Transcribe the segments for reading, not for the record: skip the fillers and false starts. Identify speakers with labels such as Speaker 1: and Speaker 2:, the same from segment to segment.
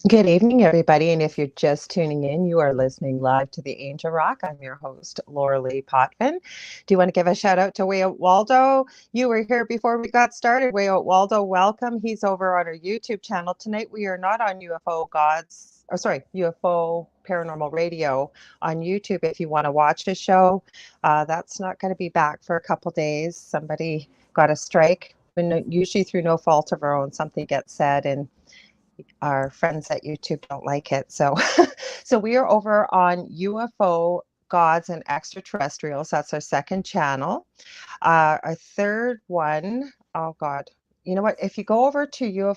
Speaker 1: Good evening, everybody. And if you're just tuning in, you are listening live to the Angel Rock. I'm your host, Lorilei Potvin. Do you want to give a shout out to Wayo Waldo? You were here before we got started. Wayo Waldo, welcome. He's over on our YouTube channel. Tonight, we are not on UFO Paranormal Radio on YouTube. If you want to watch the show, that's not going to be back for a couple days. Somebody got a strike, usually through no fault of our own. Something gets said, and our friends at YouTube don't like it. So, so we are over on UFO Gods and Extraterrestrials. That's our second channel. Our third one, oh God, you know what? If you go over to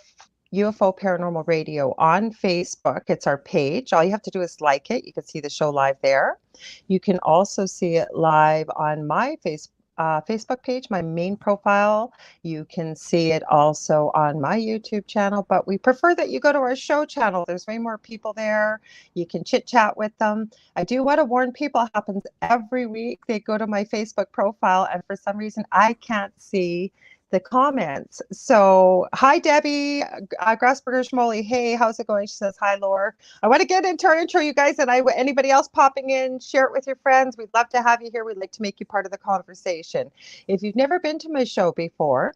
Speaker 1: UFO Paranormal Radio on Facebook, it's our page. All you have to do is like it. You can see the show live there. You can also see it live on my Facebook page, my main profile. You can see it also on my YouTube channel, but we prefer that you go to our show channel. There's way more people there. You can chit chat with them. I do want to warn people, it happens every week. They go to my Facebook profile, and for some reason, I can't see the comments. So, hi, Debbie, Grassburger Schmoley. Hey, how's it going? She says, hi, Laura. I want to get into our intro, you guys, and anybody else popping in, share it with your friends. We'd love to have you here. We'd like to make you part of the conversation. If you've never been to my show before,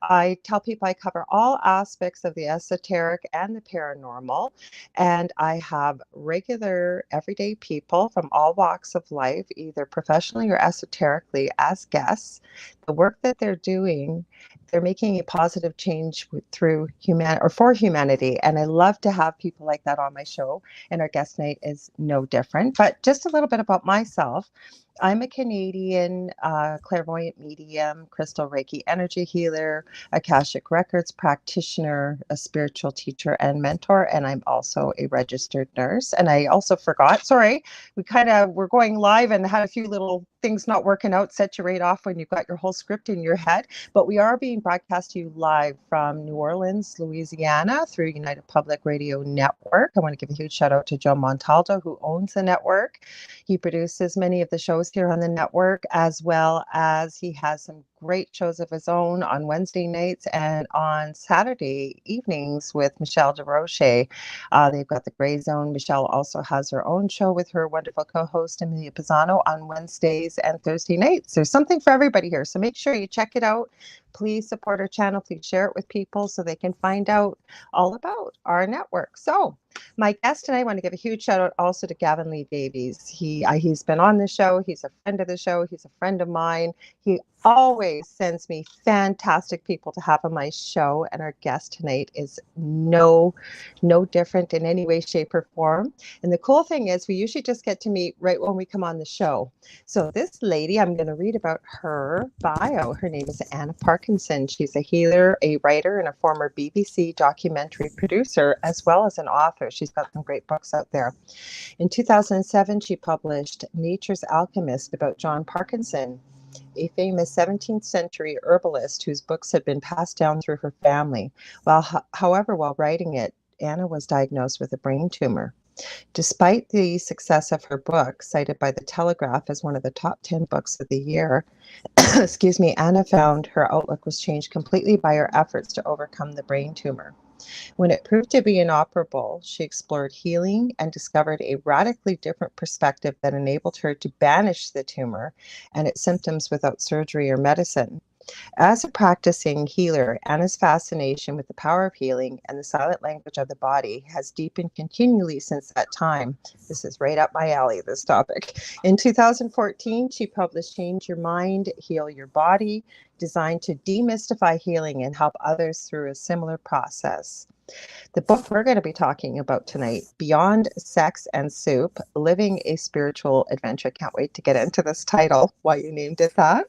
Speaker 1: I tell people I cover all aspects of the esoteric and the paranormal, and I have regular, everyday people from all walks of life, either professionally or esoterically, as guests. The work that they're doing, they're making a positive change through human or for humanity, and I love to have people like that on my show. And our guest night is no different. But just a little bit about myself. I'm a Canadian clairvoyant medium, crystal Reiki energy healer, Akashic Records practitioner, a spiritual teacher and mentor, and I'm also a registered nurse. And I also forgot, sorry, we're going live and had a few little things not working out, set you right off when you've got your whole script in your head. But we are being broadcast to you live from New Orleans, Louisiana through United Public Radio Network. I want to give a huge shout out to Joe Montaldo, who owns the network. He produces many of the shows here on the network, as well as he has some great shows of his own on Wednesday nights and on Saturday evenings with Michelle DeRoche. They've got the Gray Zone. Michelle also has her own show with her wonderful co-host Amelia Pisano on Wednesdays and Thursday nights. There's something for everybody here, so make sure you check it out. Please support our channel. Please share it with people so they can find out all about our network. So my guest tonight, I want to give a huge shout out also to Gavin Lee Davies. He's been on the show. He's a friend of the show. He's a friend of mine. He always sends me fantastic people to have on my show, and our guest tonight is no different in any way, shape, or form. And the cool thing is we usually just get to meet right when we come on the show. So this lady, I'm going to read about her bio. Her name is Anna Parkinson. She's a healer, a writer, and a former BBC documentary producer, as well as an author. She's got some great books out there. In 2007, she published Nature's Alchemist about John Parkinson, a famous 17th century herbalist whose books had been passed down through her family. However, while writing it, Anna was diagnosed with a brain tumor. Despite the success of her book, cited by the Telegraph as one of the top 10 books of the year, excuse me, Anna found her outlook was changed completely by her efforts to overcome the brain tumor. When it proved to be inoperable, she explored healing and discovered a radically different perspective that enabled her to banish the tumor and its symptoms without surgery or medicine. As a practicing healer, Anna's fascination with the power of healing and the silent language of the body has deepened continually since that time. This is right up my alley, this topic. In 2014, she published Change Your Mind, Heal Your Body, designed to demystify healing and help others through a similar process. The book we're going to be talking about tonight, Beyond Sex and Soup, Living a Spiritual Adventure. Can't wait to get into this title, why you named it that.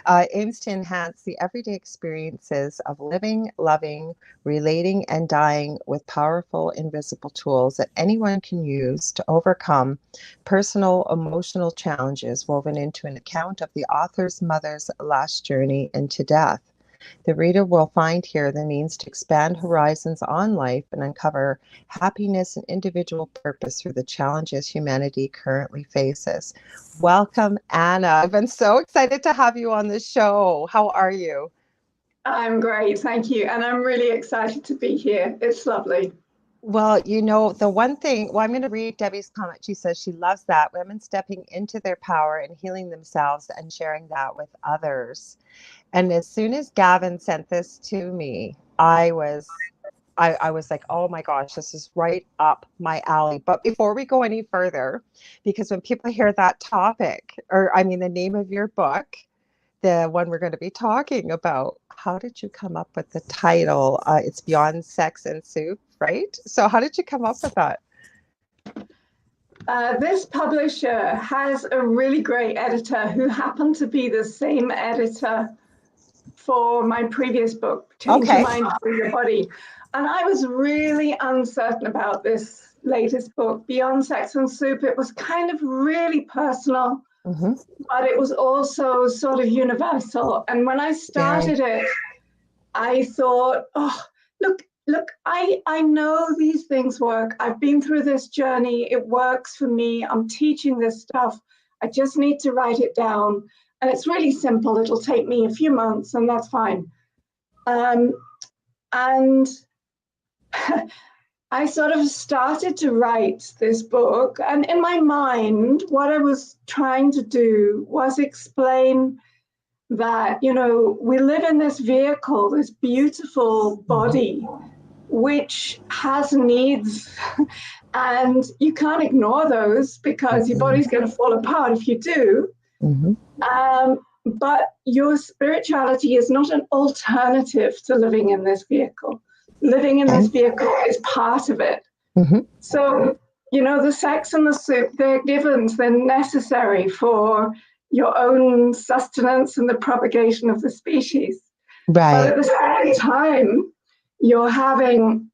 Speaker 1: Aims to enhance the everyday experiences of living, loving, relating, and dying with powerful invisible tools that anyone can use to overcome personal emotional challenges woven into an account of the author's mother's last journey into death. The reader will find here the means to expand horizons on life and uncover happiness and individual purpose through the challenges humanity currently faces. Welcome, Anna. I've been so excited to have you on the show. How are you?
Speaker 2: I'm great, thank you. And I'm really excited to be here. It's lovely.
Speaker 1: Well, you know, the one thing, well, I'm going to read Debbie's comment. She says she loves that women stepping into their power and healing themselves and sharing that with others. And as soon as Gavin sent this to me, I was like, oh my gosh, this is right up my alley. But before we go any further, because when people hear that topic, or I mean, the name of your book, the one we're going to be talking about, how did you come up with the title? It's Beyond Sex and Soup, right? So, how did you come up with that?
Speaker 2: This publisher has a really great editor who happened to be the same editor for my previous book, Change Your Mind Through Your Body. And I was really uncertain about this latest book, Beyond Sex and Soup. It was kind of really personal, but it was also sort of universal. And when I started it, I thought, oh, look, I know these things work. I've been through this journey. It works for me. I'm teaching this stuff. I just need to write it down. And it's really simple. It'll take me a few months, and that's fine. And I sort of started to write this book. And in my mind, what I was trying to do was explain that, you know, we live in this vehicle, this beautiful body, which has needs. And you can't ignore those because your body's going to fall apart if you do. But your spirituality is not an alternative to living in this vehicle. Living in this vehicle is part of it. So, you know, the sex and the soup, they're givens, they're necessary for your own sustenance and the propagation of the species. But at the same time, you're having,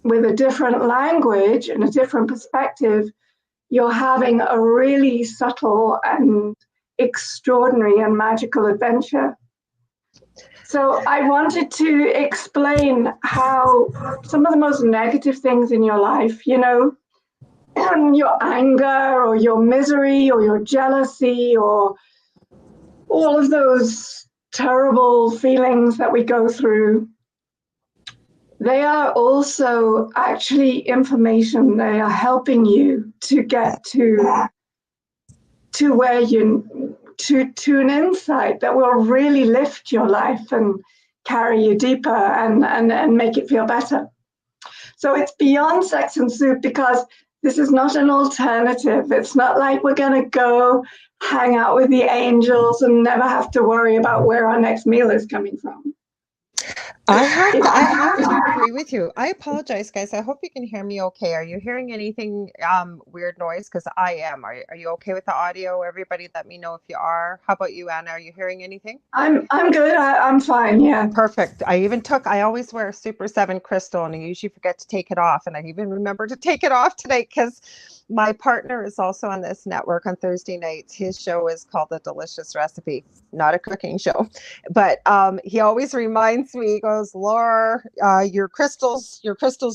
Speaker 2: with a different language and a different perspective, you're having a really subtle and extraordinary and magical adventure. So I wanted to explain how some of the most negative things in your life, you know, your anger or your misery or your jealousy or all of those terrible feelings that we go through, they are also actually information. They are helping you to get to where you to an insight that will really lift your life and carry you deeper and make it feel better. So it's beyond sex and soup because this is not an alternative. It's not like we're going to go hang out with the angels and never have to worry about where our next meal is coming from.
Speaker 1: I have to agree with you. I apologize, guys. I hope you can hear me okay. Are you hearing anything weird noise? Because I am. Are you okay with the audio? Everybody, let me know if you are. How about you, Anna? Are you hearing anything?
Speaker 2: I'm good. I'm fine. Yeah.
Speaker 1: Perfect. I always wear a Super 7 crystal, and I usually forget to take it off. And I even remember to take it off today because my partner is also on this network on Thursday nights. His show is called The Delicious Recipe, not a cooking show. But he always reminds me, he goes, Laura, your crystal's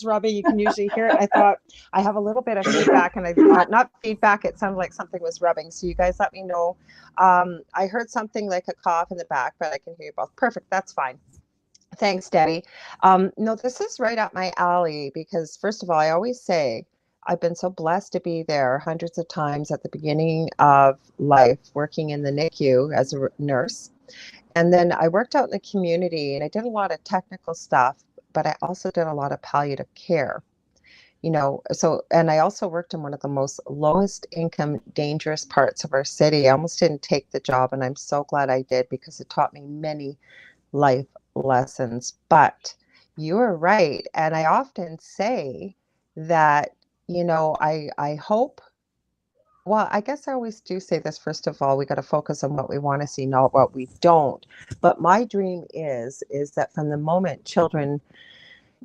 Speaker 1: rubbing. You can usually hear it. I thought I have a little bit of feedback, and I thought, not feedback, it sounded like something was rubbing. So you guys let me know. I heard something like a cough in the back, but I can hear you both. Perfect. That's fine. Thanks, Debbie. No, this is right up my alley because, first of all, I always say I've been so blessed to be there hundreds of times at the beginning of life, working in the NICU as a nurse. And then I worked out in the community and I did a lot of technical stuff, but I also did a lot of palliative care. You know, so, and I also worked in one of the most lowest income, dangerous parts of our city. I almost didn't take the job, and I'm so glad I did because it taught me many life lessons. But you are right. And I often say that, you know, I hope, well, I guess I always do say this, first of all, we got to focus on what we want to see, not what we don't. But my dream is that from the moment children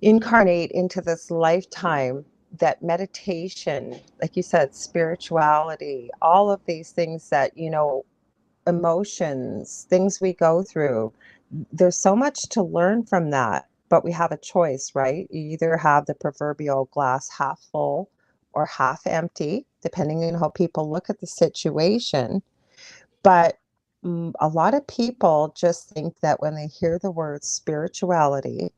Speaker 1: incarnate into this lifetime, that meditation, like you said, spirituality, all of these things that, you know, emotions, things we go through, there's so much to learn from that, but we have a choice, right? You either have the proverbial glass half full or half empty, depending on how people look at the situation. But a lot of people just think that when they hear the word spirituality,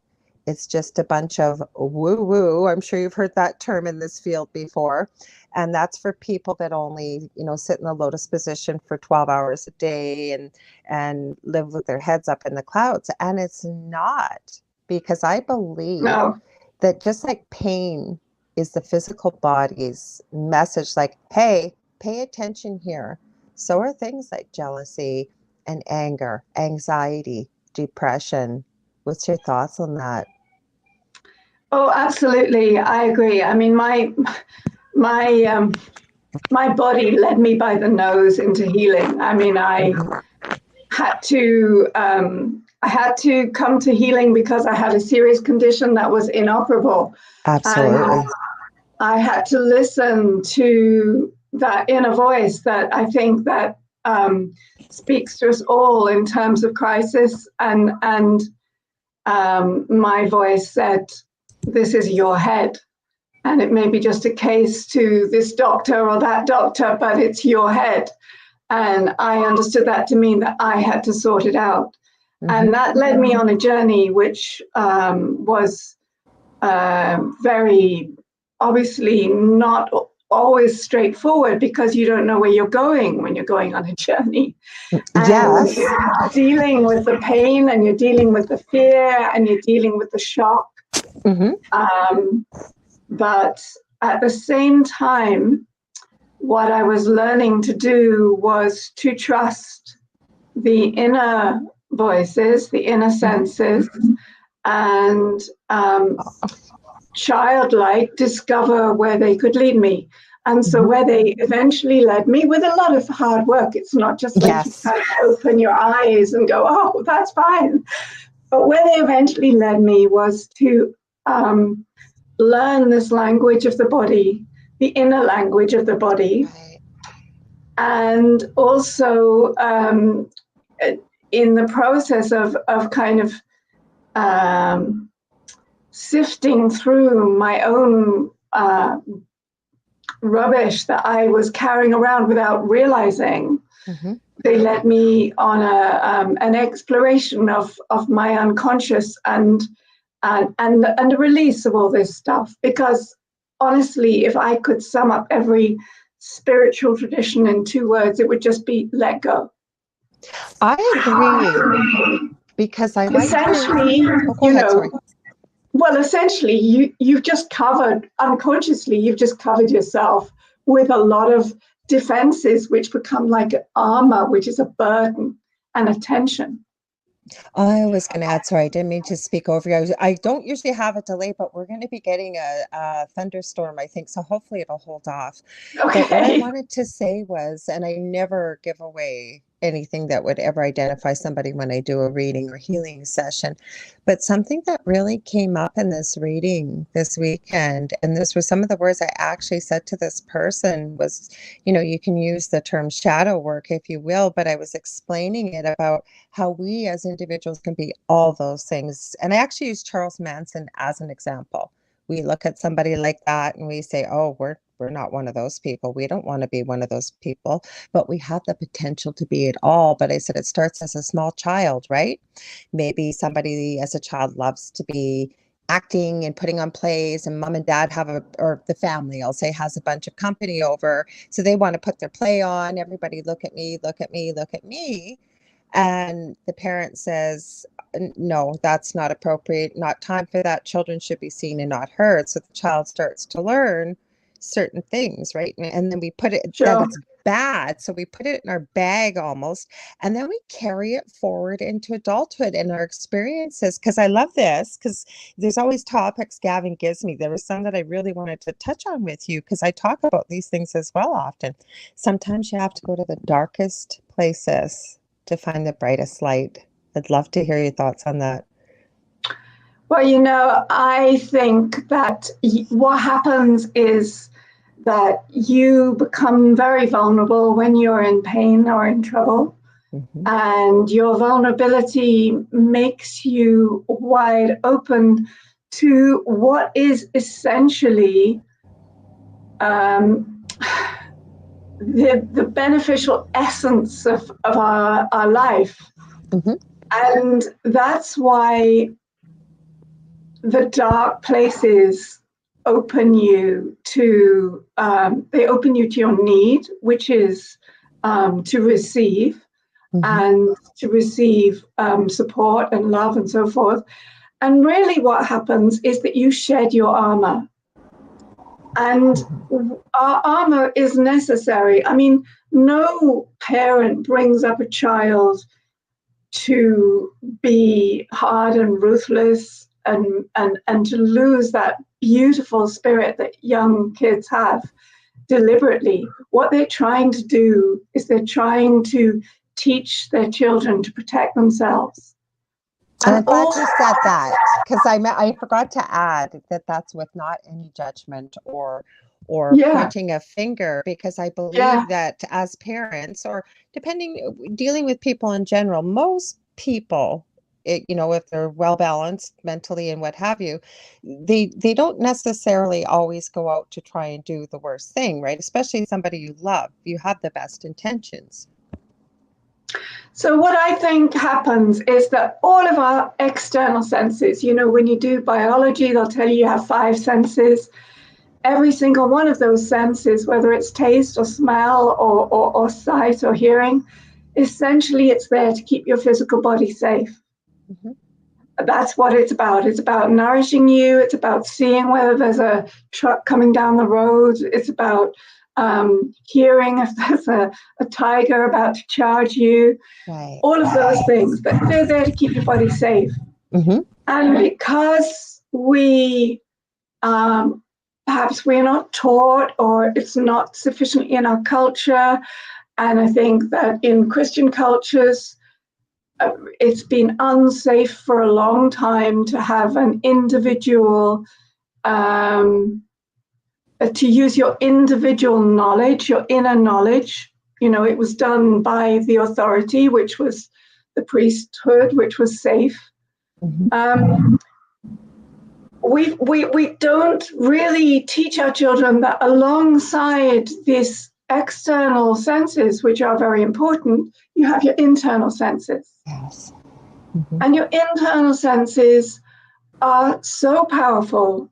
Speaker 1: It's just a bunch of woo-woo. I'm sure you've heard that term in this field before. And that's for people that only, sit in the lotus position for 12 hours a day and live with their heads up in the clouds. And it's not, because I believe
Speaker 2: No.
Speaker 1: that just like pain is the physical body's message, like, hey, pay attention here. So are things like jealousy and anger, anxiety, depression. What's your thoughts on that?
Speaker 2: Oh, absolutely. I agree. I mean, my body led me by the nose into healing. I mean, I had to come to healing because I had a serious condition that was inoperable.
Speaker 1: Absolutely.
Speaker 2: And I had to listen to that inner voice that I think that speaks to us all in terms of crisis. And my voice said, "This is your head. And it may be just a case to this doctor or that doctor, but it's your head." And I understood that to mean that I had to sort it out. Mm-hmm. And that led me on a journey which was very obviously not always straightforward, because you don't know where you're going when you're going on a journey.
Speaker 1: Yes.
Speaker 2: And dealing with the pain, and you're dealing with the fear, and you're dealing with the shock. Mm-hmm. But at the same time, what I was learning to do was to trust the inner voices, the inner senses, and childlike discover where they could lead me. And so where they eventually led me, with a lot of hard work, it's not just like you kind of open your eyes and go, oh, that's fine. But where they eventually led me was to learn this language of the body, the inner language of the body. Right. And also in the process of kind of sifting through my own rubbish that I was carrying around without realizing, they led me on an exploration of my unconscious and a release of all this stuff. Because honestly, if I could sum up every spiritual tradition in 2 words, it would just be let go.
Speaker 1: I agree, because I
Speaker 2: essentially, essentially, you've just covered, unconsciously, you've just covered yourself with a lot of defenses, which become like armor, which is a burden and a tension.
Speaker 1: I was going to add, sorry, I didn't mean to speak over you. I don't usually have a delay, but we're going to be getting a thunderstorm, I think, so hopefully it'll hold off. Okay. But what I wanted to say was, and I never give away anything that would ever identify somebody when I do a reading or healing session, but something that really came up in this reading this weekend, and this was some of the words I actually said to this person, was, you can use the term shadow work if you will, but I was explaining it about how we as individuals can be all those things. And I actually use Charles Manson as an example. We look at somebody like that and we say, oh, we're not one of those people. We don't want to be one of those people, but we have the potential to be it all. But I said, it starts as a small child, right? Maybe somebody as a child loves to be acting and putting on plays, and mom and dad or the family, I'll say, has a bunch of company over. So they want to put their play on. Everybody look at me, look at me, look at me. And the parent says, no, that's not appropriate, not time for that. Children should be seen and not heard. So the child starts to learn certain things, right? And then we put it, that it's bad. So we put it in our bag almost, and then we carry it forward into adulthood and our experiences. Because I love this, because there's always topics Gavin gives me. There was some that I really wanted to touch on with you, because I talk about these things as well often. Sometimes you have to go to the darkest places to find the brightest light. I'd love to hear your thoughts on that.
Speaker 2: Well, I think that what happens is that you become very vulnerable when you're in pain or in trouble. Mm-hmm. And your vulnerability makes you wide open to what is essentially the beneficial essence of our life. Mm-hmm. And that's why the dark places open you to your need, which is to receive and to receive support and love and so forth. And really what happens is that you shed your armor. And our armor is necessary. I mean, no parent brings up a child to be hard and ruthless and to lose that beautiful spirit that young kids have deliberately. What they're trying to do is they're trying to teach their children to protect themselves.
Speaker 1: And I'm glad you said that, because I forgot to add that that's with not any judgment or pointing a finger, because I believe that as parents, or dealing with people in general, most people, if they're well balanced mentally and what have you, they don't necessarily always go out to try and do the worst thing, right? Especially somebody you love. You have the best intentions.
Speaker 2: So what I think happens is that all of our external senses, when you do biology, they'll tell you have 5 senses. Every single one of those senses, whether it's taste or smell or sight or hearing, essentially it's there to keep your physical body safe. That's what it's about. It's about nourishing you. It's about seeing whether there's a truck coming down the road. It's about hearing if there's a tiger about to charge you.
Speaker 1: Right.
Speaker 2: All of those things, but they're there to keep your body safe. And because we perhaps we're not taught, or it's not sufficiently in our culture, and I think that in Christian cultures, it's been unsafe for a long time to have an individual, to use your individual knowledge, your inner knowledge. It was done by the authority, which was the priesthood, which was safe. We don't really teach our children that alongside these external senses, which are very important, you have your internal senses.
Speaker 1: Yes.
Speaker 2: And your internal senses are so powerful.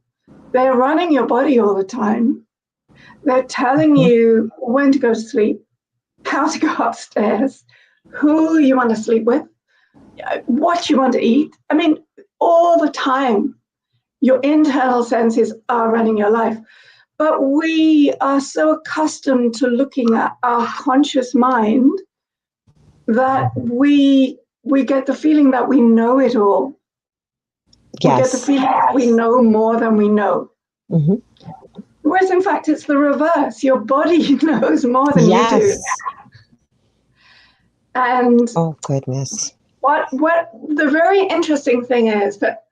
Speaker 2: They're running your body all the time. They're telling you when to go to sleep, how to go upstairs, who you want to sleep with, what you want to eat. I mean, all the time, your internal senses are running your life. But we are so accustomed to looking at our conscious mind that we get the feeling that we know it all.
Speaker 1: Yes.
Speaker 2: We get the feeling that we know more than we know. Whereas in fact, it's the reverse. Your body knows more than you do. And
Speaker 1: oh goodness.
Speaker 2: What the very interesting thing is that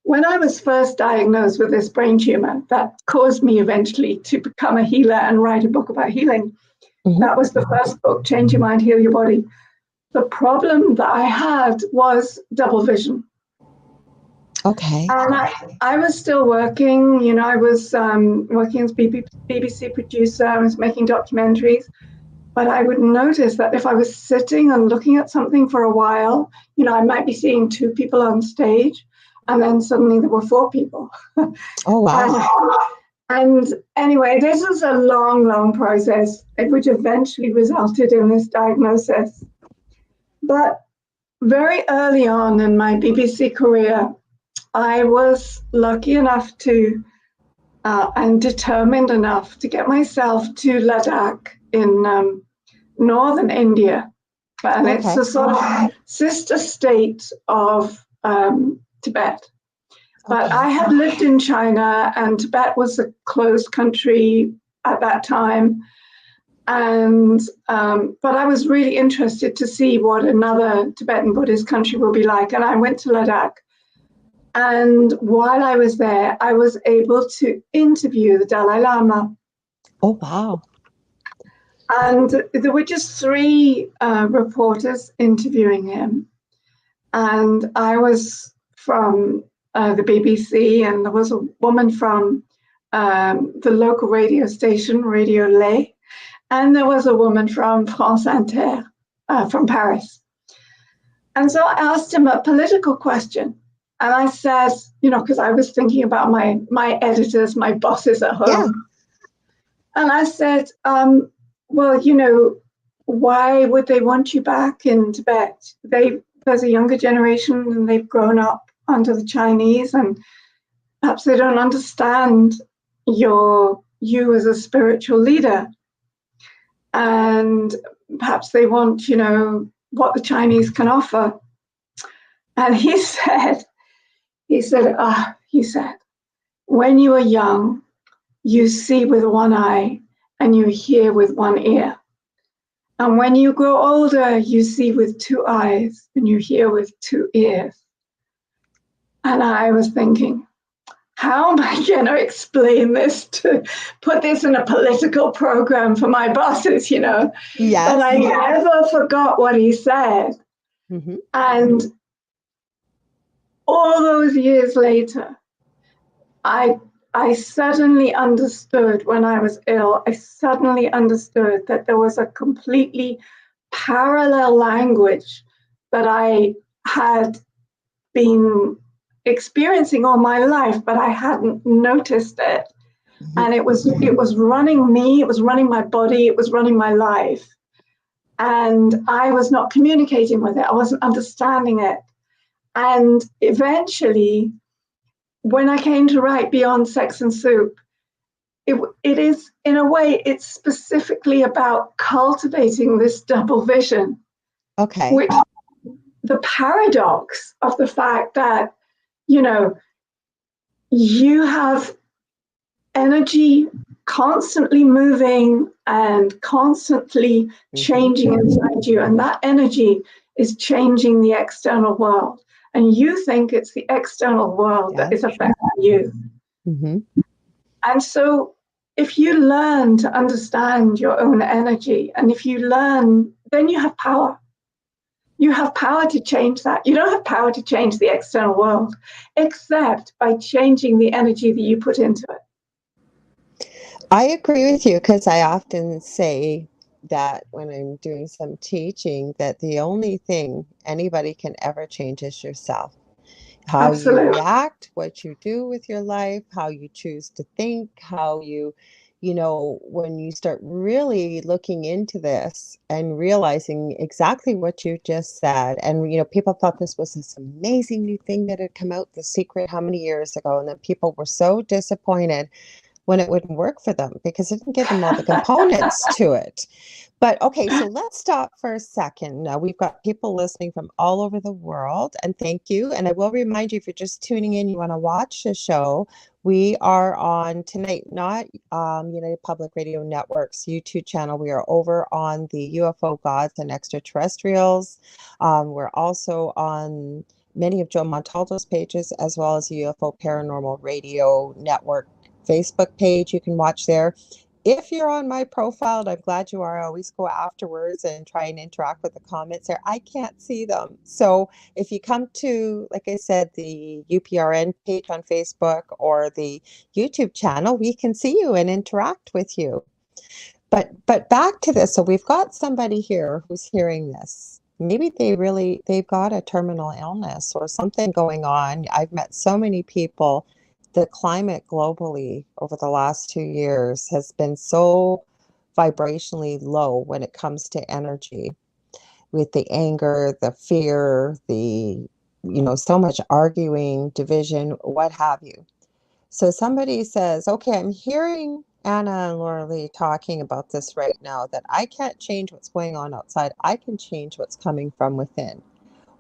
Speaker 2: when I was first diagnosed with this brain tumor that caused me eventually to become a healer and write a book about healing, that was the first book, Change Your Mind, Heal Your Body. The problem that I had was double vision.
Speaker 1: Okay.
Speaker 2: And I was still working, I was working as BBC producer, I was making documentaries, but I would notice that if I was sitting and looking at something for a while, I might be seeing 2 people on stage, and then suddenly there were 4 people.
Speaker 1: Oh, wow.
Speaker 2: And anyway, this was a long, long process, which eventually resulted in this diagnosis. But very early on in my BBC career, I was lucky enough to and determined enough to get myself to Ladakh in northern India. And it's a sort of sister state of Tibet. But I had lived in China, and Tibet was a closed country at that time. And but I was really interested to see what another Tibetan Buddhist country will be like. And I went to Ladakh. And while I was there, I was able to interview the Dalai Lama.
Speaker 1: Oh, wow.
Speaker 2: And there were just 3 reporters interviewing him. And I was from the BBC, and there was a woman from the local radio station, Radio Lay, and there was a woman from France Inter, from Paris. And so I asked him a political question. And I said, because I was thinking about my editors, my bosses at home.
Speaker 1: Yeah.
Speaker 2: And I said, well, why would they want you back in Tibet? There's a younger generation and they've grown up under the Chinese, and perhaps they don't understand you as a spiritual leader. And perhaps they want, what the Chinese can offer. And he said, when you are young, you see with one eye and you hear with one ear. And when you grow older, you see with two eyes and you hear with two ears. And I was thinking, how am I going to explain this, to put this in a political program for my bosses,
Speaker 1: Yes.
Speaker 2: But I never forgot what he said.
Speaker 1: Mm-hmm.
Speaker 2: And all those years later, I suddenly understood when I was ill, I suddenly understood that there was a completely parallel language that I had been experiencing all my life, but I hadn't noticed it. Mm-hmm. And it was running me, it was running my body, it was running my life. And I was not communicating with it. I wasn't understanding it. And eventually, when I came to write Beyond Sex and Soup, it is, in a way, it's specifically about cultivating this double vision.
Speaker 1: Okay.
Speaker 2: Which, the paradox of the fact that, you have energy constantly moving and constantly changing inside you, and that energy is changing the external world. And you think it's the external world that is affecting you. Mm-hmm. And so if you learn to understand your own energy, and if you learn, then you have power. You have power to change that. You don't have power to change the external world, except by changing the energy that you put into it.
Speaker 1: I agree with you, because I often say that when I'm doing some teaching, that the only thing anybody can ever change is yourself. How
Speaker 2: Absolutely.
Speaker 1: You react, what you do with your life, how you choose to think, how when you start really looking into this and realizing exactly what you just said. And, people thought this was this amazing new thing that had come out, The Secret, how many years ago? And then people were so disappointed when it wouldn't work for them because it didn't give them all the components to it. But okay, so let's stop for a second. Now, we've got people listening from all over the world, and thank you. And I will remind you, if you're just tuning in, you want to watch the show, we are on tonight, not United Public Radio Network's YouTube channel. We are over on the UFO Gods and Extraterrestrials. We're also on many of Joe Montalto's pages, as well as the UFO Paranormal Radio Network Facebook page. You can watch there. If you're on my profile, and I'm glad you are, I always go afterwards and try and interact with the comments there. I can't see them. So if you come to, like I said, the UPRN page on Facebook or the YouTube channel, we can see you and interact with you. But back to this. So we've got somebody here who's hearing this. Maybe they've got a terminal illness or something going on. I've met so many people. The climate globally over the last 2 years has been so vibrationally low when it comes to energy, with the anger, the fear, so much arguing, division, what have you. So somebody says, okay, I'm hearing Anna and Lorilei talking about this right now, that I can't change what's going on outside. I can change what's coming from within.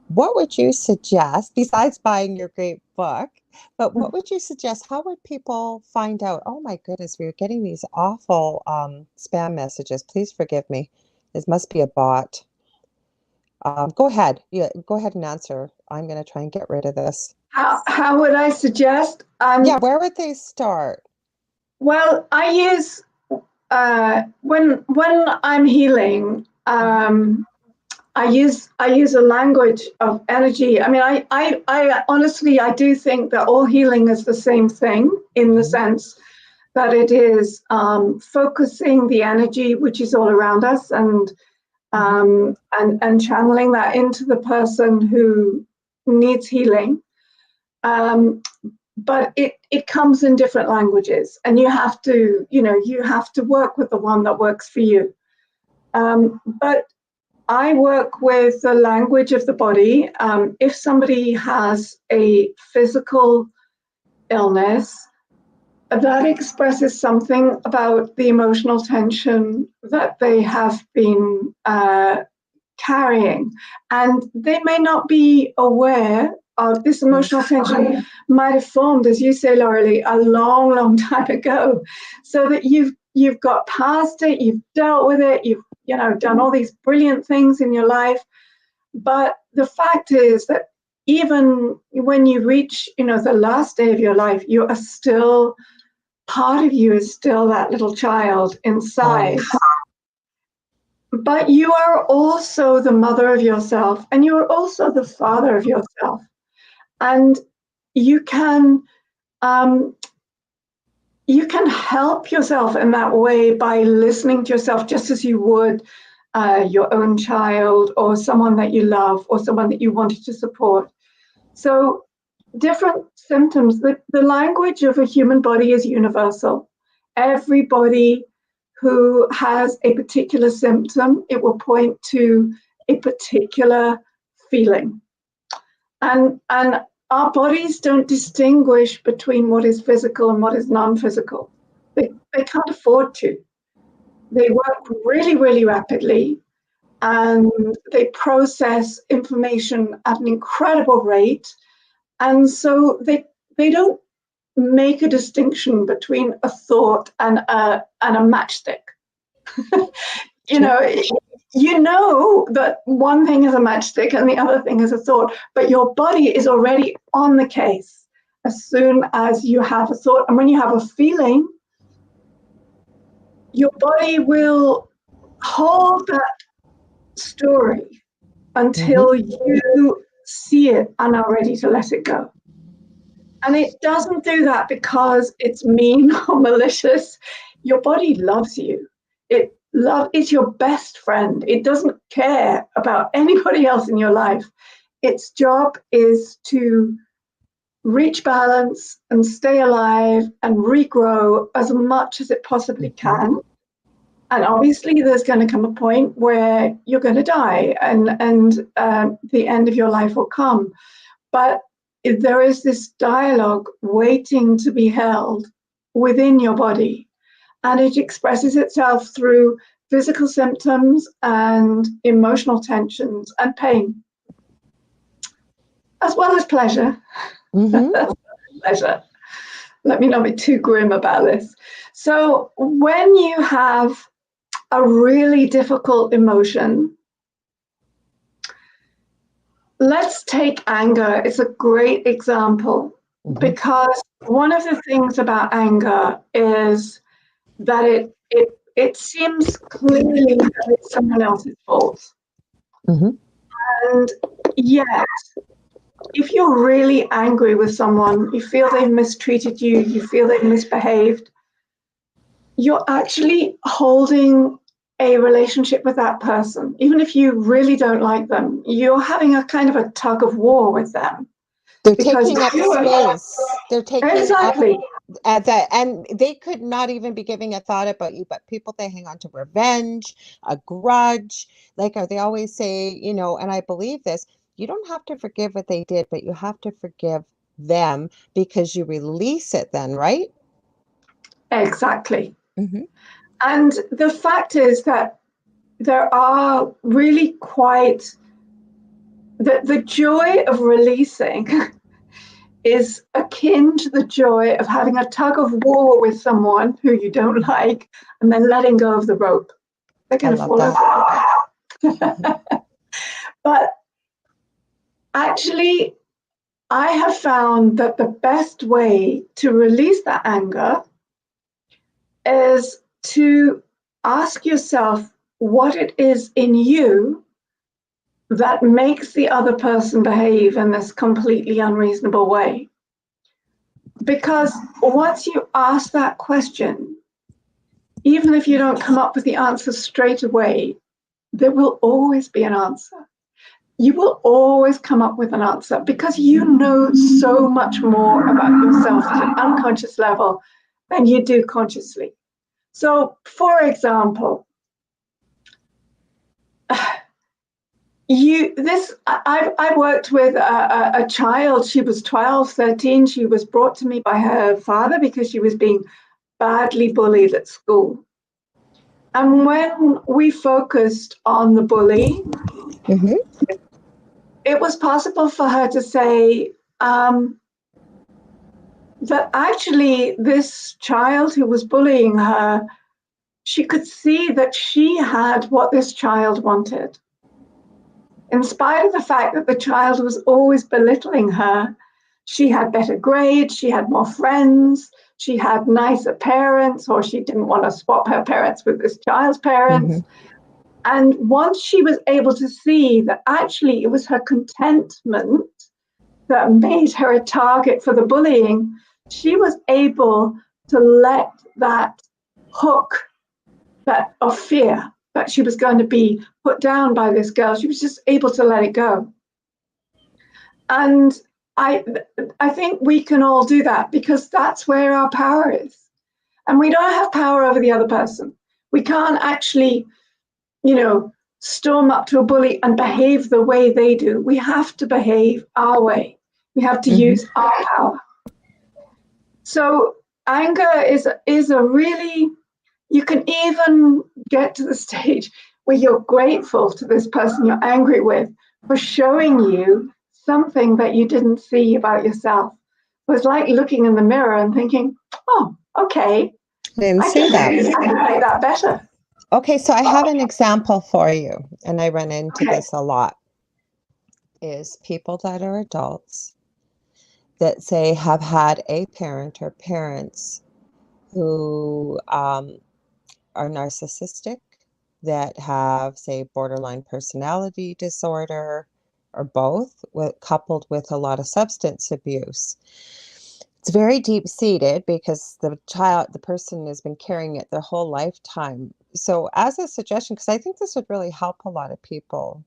Speaker 1: What would you suggest, besides buying your great book, but what would you suggest? How would people find out? Oh my goodness, we're getting these awful spam messages. Please forgive me. This must be a bot. Go ahead. Yeah, go ahead and answer. I'm going to try and get rid of this.
Speaker 2: How would I suggest?
Speaker 1: Where would they start?
Speaker 2: Well, I use, when I'm healing, I use a language of energy. I mean, I honestly, I do think that all healing is the same thing, in the sense that it is focusing the energy which is all around us, and channeling that into the person who needs healing. but it comes in different languages, and you have to work with the one that works for you. But I work with the language of the body. If somebody has a physical illness, that expresses something about the emotional tension that they have been carrying. And they may not be aware of this emotional tension might have formed, as you say, Lorilei, a long, long time ago. So that you've got past it, you've dealt with it, you've done all these brilliant things in your life. But the fact is that even when you reach, the last day of your life, you are still, part of you is still that little child inside. But you are also the mother of yourself, and you are also the father of yourself. And you can help yourself in that way by listening to yourself, just as you would your own child or someone that you love or someone that you wanted to support. So different symptoms, the language of a human body is universal. Everybody who has a particular symptom, it will point to a particular feeling. And our bodies don't distinguish between what is physical and what is non-physical. They can't afford to. They work really, really rapidly, and they process information at an incredible rate. And so they don't make a distinction between a thought and a matchstick. You know that one thing is a matchstick and the other thing is a thought, but your body is already on the case as soon as you have a thought. And when you have a feeling, your body will hold that story until you see it and are ready to let it go. And it doesn't do that because it's mean or malicious. Your body loves you. It's your best friend. It doesn't care about anybody else in your life. Its job is to reach balance and stay alive and regrow as much as it possibly can. And obviously there's going to come a point where you're going to die and the end of your life will come. But there is this dialogue waiting to be held within your body. And it expresses itself through physical symptoms and emotional tensions and pain, as well as pleasure. Pleasure. Let me not be too grim about this. So when you have a really difficult emotion, let's take anger. It's a great example because one of the things about anger is that it seems clearly that it's someone else's fault. And yet, if you're really angry with someone, you feel they've mistreated you, you feel they've misbehaved, you're actually holding a relationship with that person. Even if you really don't like them, you're having a kind of a tug of war with them.
Speaker 1: They're taking up space. They're taking
Speaker 2: exactly.
Speaker 1: Up and they could not even be giving a thought about you, but people, they hang on to revenge, a grudge. Like they always say, and I believe this, you don't have to forgive what they did, but you have to forgive them because you release it then, right?
Speaker 2: Exactly. And the fact is that there are really quite, the joy of releasing is akin to the joy of having a tug of war with someone who you don't like and then letting go of the rope. They're going to fall over. But actually, I have found that the best way to release that anger is to ask yourself what it is in you that makes the other person behave in this completely unreasonable way. Because once you ask that question, even if you don't come up with the answer straight away, there will always be an answer. you will always come up with an answer because you know so much more about yourself at an unconscious level than you do consciously. So, for example, I've worked with a child. She was 12, 13. She was brought to me by her father because she was being badly bullied at school. And when we focused on the bully, it was possible for her to say that actually this child who was bullying her, she could see that she had what this child wanted. In spite of the fact that the child was always belittling her, she had better grades, she had more friends, she had nicer parents, or she didn't want to swap her parents with this child's parents. And once she was able to see that actually it was her contentment that made her a target for the bullying, she was able to let that hook of fear that she was going to be put down by this girl, she was just able to let it go. And I think we can all do that because that's where our power is. And we don't have power over the other person. We can't actually, storm up to a bully and behave the way they do. We have to behave our way. We have to use our power. So anger is a really, you can even get to the stage where you're grateful to this person you're angry with for showing you something that you didn't see about yourself. It was like looking in the mirror and thinking, oh, okay.
Speaker 1: I didn't see that.
Speaker 2: I can make that better.
Speaker 1: Okay, so I have an example for you, and I run into this a lot, is people that are adults that say have had a parent or parents who are narcissistic, that have, say, borderline personality disorder, or both, coupled with a lot of substance abuse. It's very deep-seated because the person has been carrying it their whole lifetime. So as a suggestion, because I think this would really help a lot of people,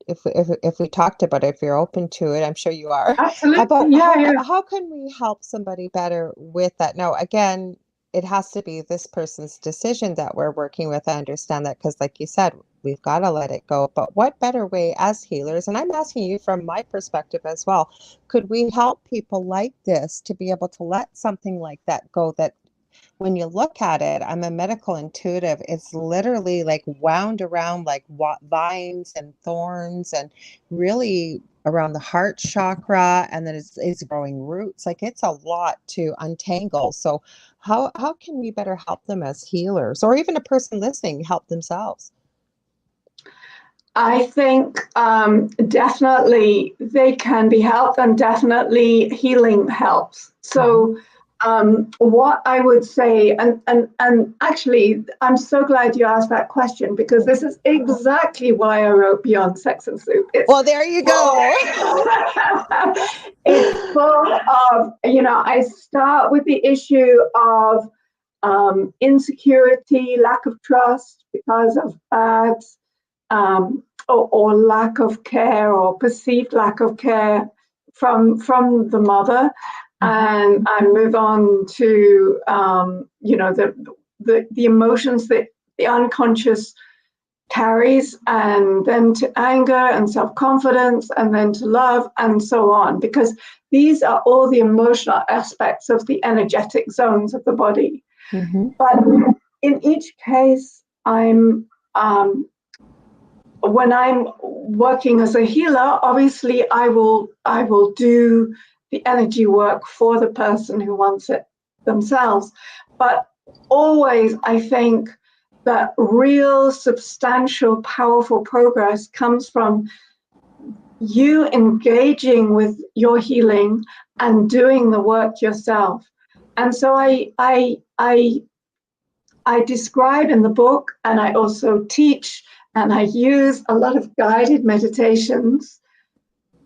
Speaker 1: if we talked about it, if you're open to it, I'm sure you are.
Speaker 2: Absolutely.
Speaker 1: How can we help somebody better with that? Now, again, it has to be this person's decision that we're working with. I understand that because, like you said, we've got to let it go. But what better way as healers, and I'm asking you from my perspective as well, could we help people like this to be able to let something like that go, that when you look at it, I'm a medical intuitive, it's literally like wound around like vines and thorns and really around the heart chakra, and then it's growing roots. Like, it's a lot to untangle. So how can we better help them as healers, or even a person listening help themselves?
Speaker 2: I think definitely they can be helped, and definitely healing helps. So what I would say, and actually, I'm so glad you asked that question, because this is exactly why I wrote Beyond Sex and Soup.
Speaker 1: Well, there you go.
Speaker 2: It's full of, I start with the issue of insecurity, lack of trust because of fads, or lack of care, or perceived lack of care from the mother. And I move on to the emotions that the unconscious carries, and then to anger and self-confidence, and then to love, and so on, because these are all the emotional aspects of the energetic zones of the body. But in each case, when I'm working as a healer, obviously I will do the energy work for the person who wants it themselves. But always, I think that real, substantial, powerful progress comes from you engaging with your healing and doing the work yourself. And so I describe in the book, and I also teach, and I use a lot of guided meditations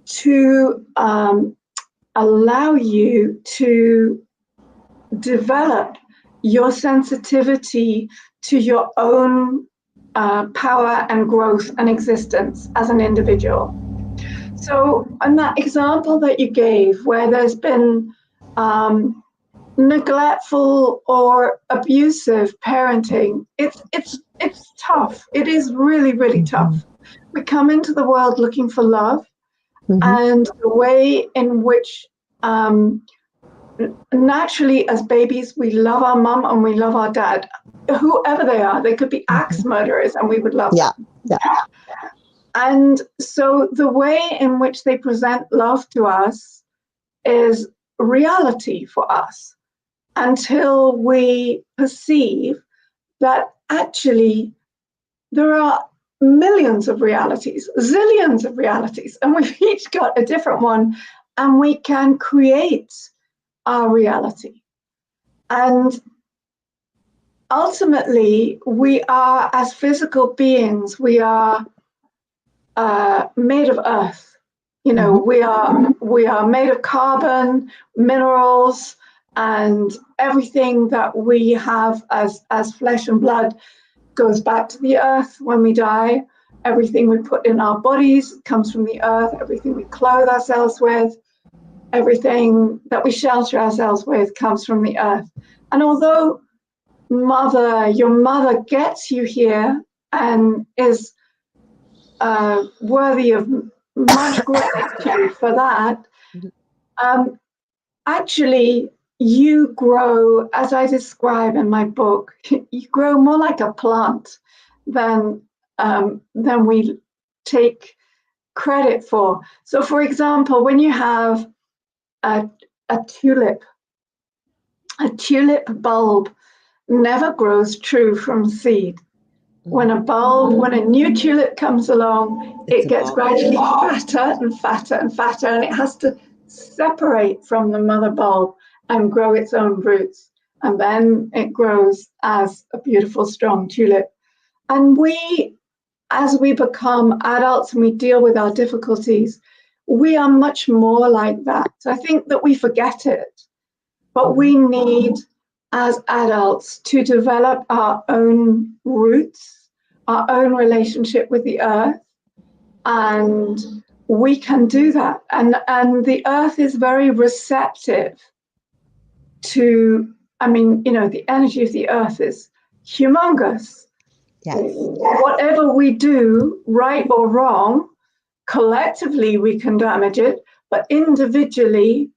Speaker 2: to allow you to develop your sensitivity to your own power and growth and existence as an individual. So, and that example that you gave, where there's been neglectful or abusive parenting, it's tough. It is really, really tough. We come into the world looking for love, and the way in which naturally as babies we love our mum and we love our dad, whoever they are. They could be axe murderers and we would love them.
Speaker 1: Yeah.
Speaker 2: And so the way in which they present love to us is reality for us until we perceive that actually there are millions of realities, zillions of realities, and we've each got a different one, and we can create our reality. And ultimately, we are, as physical beings, we are made of earth. You know, we are made of carbon, minerals, and everything that we have as flesh and blood goes back to the earth when we die. Everything we put in our bodies comes from the earth. Everything we clothe ourselves with, everything that we shelter ourselves with comes from the earth. And although your mother gets you here and is worthy of much gratitude for that, actually you grow, as I describe in my book, you grow more like a plant than we take credit for. So for example, when you have a tulip bulb never grows true from seed. When a new tulip comes along, it gets gradually fatter and fatter and fatter, and it has to separate from the mother bulb and grow its own roots. And then it grows as a beautiful, strong tulip. And we, as we become adults and we deal with our difficulties, we are much more like that. So I think that we forget it, but we need, as adults, to develop our own roots, our own relationship with the earth, and we can do that. And the earth is very receptive to, I mean, you know, the energy of the earth is humongous.
Speaker 1: Yes.
Speaker 2: Whatever we do, right or wrong, collectively we can damage it, but individually,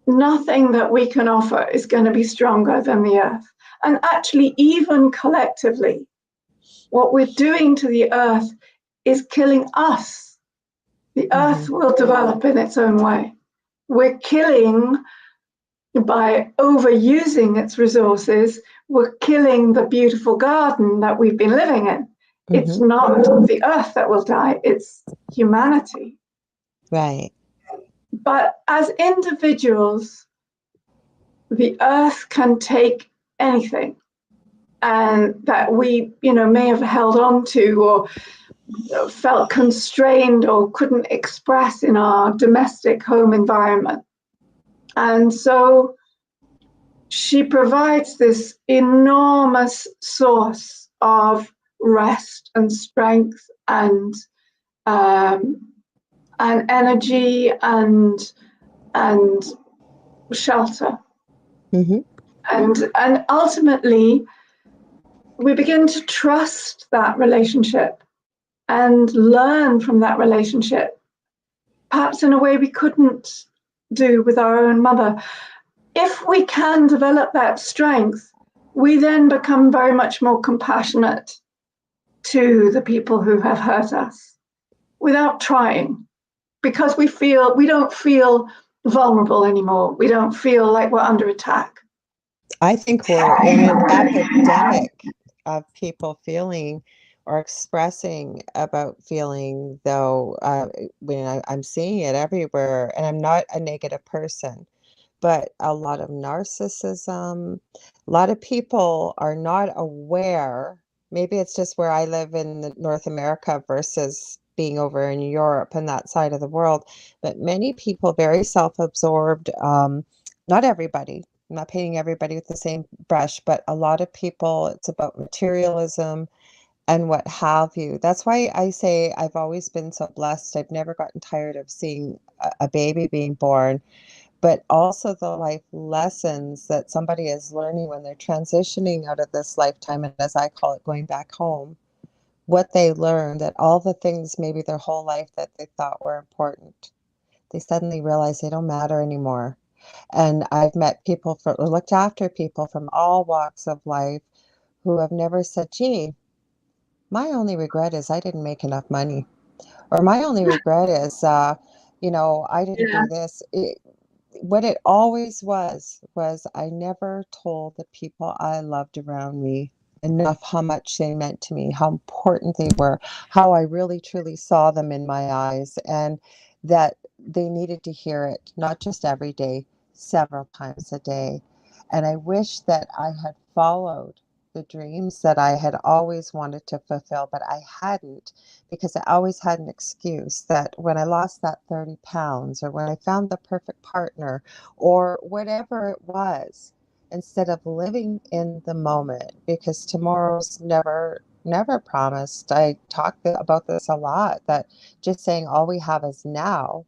Speaker 2: nothing that we can offer is going to be stronger than the earth. And actually, even collectively, what we're doing to the earth is killing us. The earth will develop in its own way. We're killing, by overusing its resources, we're killing the beautiful garden that we've been living in. It's not the earth that will die, it's humanity.
Speaker 1: Right.
Speaker 2: But as individuals, the earth can take anything, and that we, you know, may have held on to or felt constrained or couldn't express in our domestic home environment. And so she provides this enormous source of rest and strength and energy and shelter. And ultimately, we begin to trust that relationship and learn from that relationship, perhaps in a way we couldn't do with our own mother. If we can develop that strength, we then become very much more compassionate to the people who have hurt us without trying, because we don't feel vulnerable anymore. We don't feel like we're under attack.
Speaker 1: I think we're in an epidemic of people feeling or expressing about feeling, though, when I'm seeing it everywhere, and I'm not a negative person, but a lot of narcissism, a lot of people are not aware. Maybe it's just where I live in North America versus being over in Europe and that side of the world, but many people very self-absorbed, not everybody. I'm not painting everybody with the same brush, but a lot of people, it's about materialism and what have you. That's why I say I've always been so blessed. I've never gotten tired of seeing a baby being born, but also the life lessons that somebody is learning when they're transitioning out of this lifetime, and as I call it, going back home, what they learn, that all the things maybe their whole life that they thought were important, they suddenly realize they don't matter anymore. And I've met people or looked after people from all walks of life who have never said, gee, my only regret is I didn't make enough money. Or my only regret is, I didn't
Speaker 2: Yeah.
Speaker 1: do this. What it always was I never told the people I loved around me enough how much they meant to me, how important they were, how I really truly saw them in my eyes, and that they needed to hear it, not just every day, several times a day. And I wish that I had followed the dreams that I had always wanted to fulfill, but I hadn't, because I always had an excuse that when I lost that 30 pounds, or when I found the perfect partner, or whatever it was, instead of living in the moment, because tomorrow's never promised. I talk about this a lot, that just saying all we have is now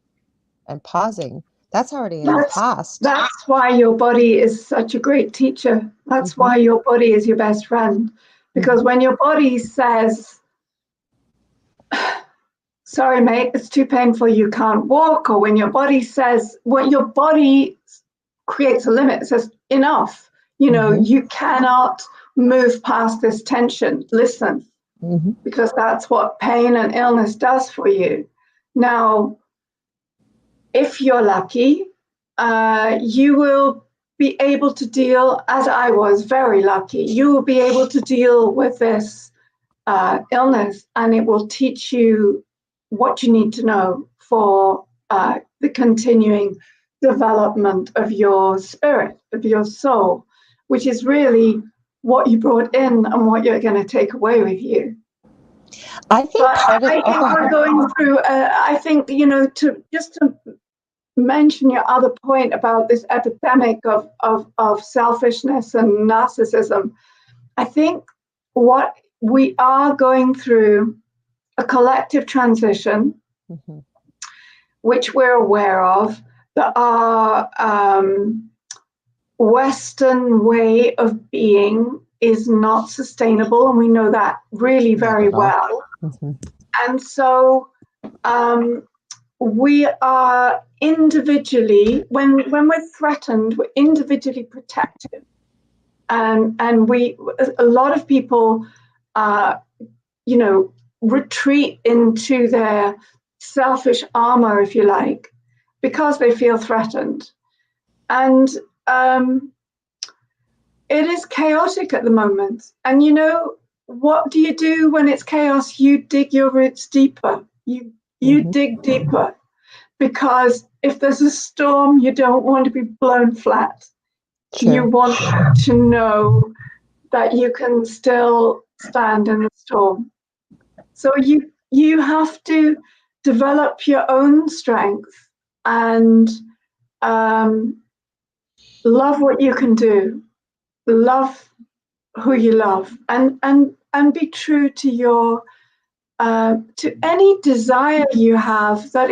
Speaker 1: and pausing, that's already in the
Speaker 2: That's
Speaker 1: past.
Speaker 2: that's why your body is such a great teacher. That's
Speaker 1: Mm-hmm.
Speaker 2: why your body is your best friend. Because
Speaker 1: Mm-hmm.
Speaker 2: when your body says, sorry, mate, it's too painful, you can't walk, or when your body says, when your body creates a limit, it says, enough,
Speaker 1: Mm-hmm.
Speaker 2: you cannot move past this tension. Listen,
Speaker 1: Mm-hmm.
Speaker 2: because that's what pain and illness does for you. Now, if you're lucky, you will be able to deal, as I was very lucky, you will be able to deal with this illness, and it will teach you what you need to know for the continuing development of your spirit, of your soul, which is really what you brought in and what you're going to take away with you.
Speaker 1: I think
Speaker 2: But
Speaker 1: part of
Speaker 2: I think we're going through, I think, to mention your other point about this epidemic of selfishness and narcissism, I think what we are going through a collective transition,
Speaker 1: mm-hmm.
Speaker 2: which we're aware of, that our Western way of being is not sustainable, and we know that really very well.
Speaker 1: Mm-hmm.
Speaker 2: And so we are individually, when we're threatened, we're individually protected. And a lot of people, retreat into their selfish armor, if you like, because they feel threatened. And it is chaotic at the moment. And what do you do when it's chaos? You dig your roots deeper. You
Speaker 1: Mm-hmm.
Speaker 2: dig deeper, because if there's a storm, you don't want to be blown flat.
Speaker 1: Sure.
Speaker 2: You want to know that you can still stand in the storm. So you have to develop your own strength and love what you can do, love who you love, and be true to your to any desire you have that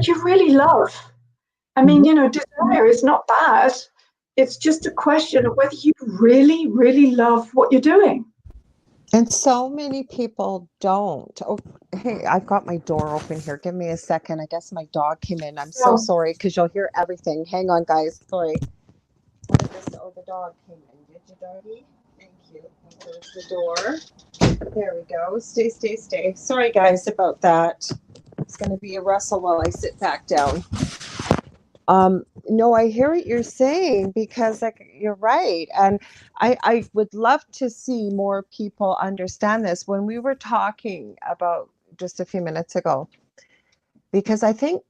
Speaker 2: you really love. I mean, desire is not bad. It's just a question of whether you really, really love what you're doing.
Speaker 1: And so many people don't. Oh, hey, I've got my door open here. Give me a second. I guess my dog came in. I'm so sorry, because you'll hear everything. Hang on, guys. Sorry. What is this? Oh, the dog came in. Did you, doggy? Thank you. There's the door. There we go. Stay. Sorry, guys, about that. It's going to be a rustle while I sit back down. No, I hear what you're saying, because you're right. And I would love to see more people understand this. When we were talking about just a few minutes ago, because I think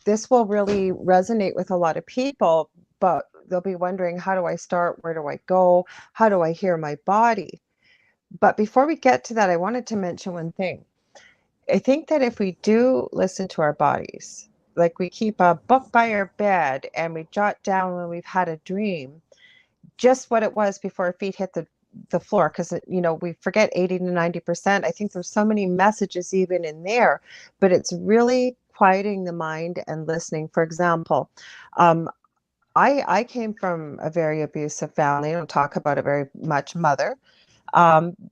Speaker 1: this will really resonate with a lot of people, but they'll be wondering, how do I start? Where do I go? How do I hear my body? But before we get to that, I wanted to mention one thing. I think that if we do listen to our bodies, like we keep a book by our bed and we jot down when we've had a dream, just what it was before our feet hit the floor, because we forget 80 to 90%. I think there's so many messages even in there, but it's really quieting the mind and listening. For example, I came from a very abusive family. I don't talk about it very much, mother,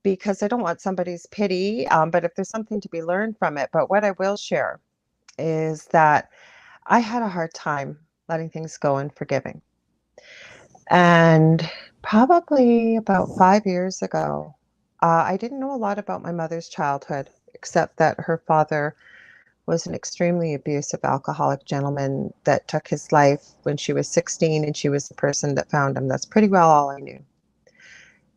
Speaker 1: because I don't want somebody's pity, but if there's something to be learned from it. But what I will share is that I had a hard time letting things go and forgiving. And probably about 5 years ago, I didn't know a lot about my mother's childhood, except that her father was an extremely abusive alcoholic gentleman that took his life when she was 16, and she was the person that found him. That's pretty well all I knew.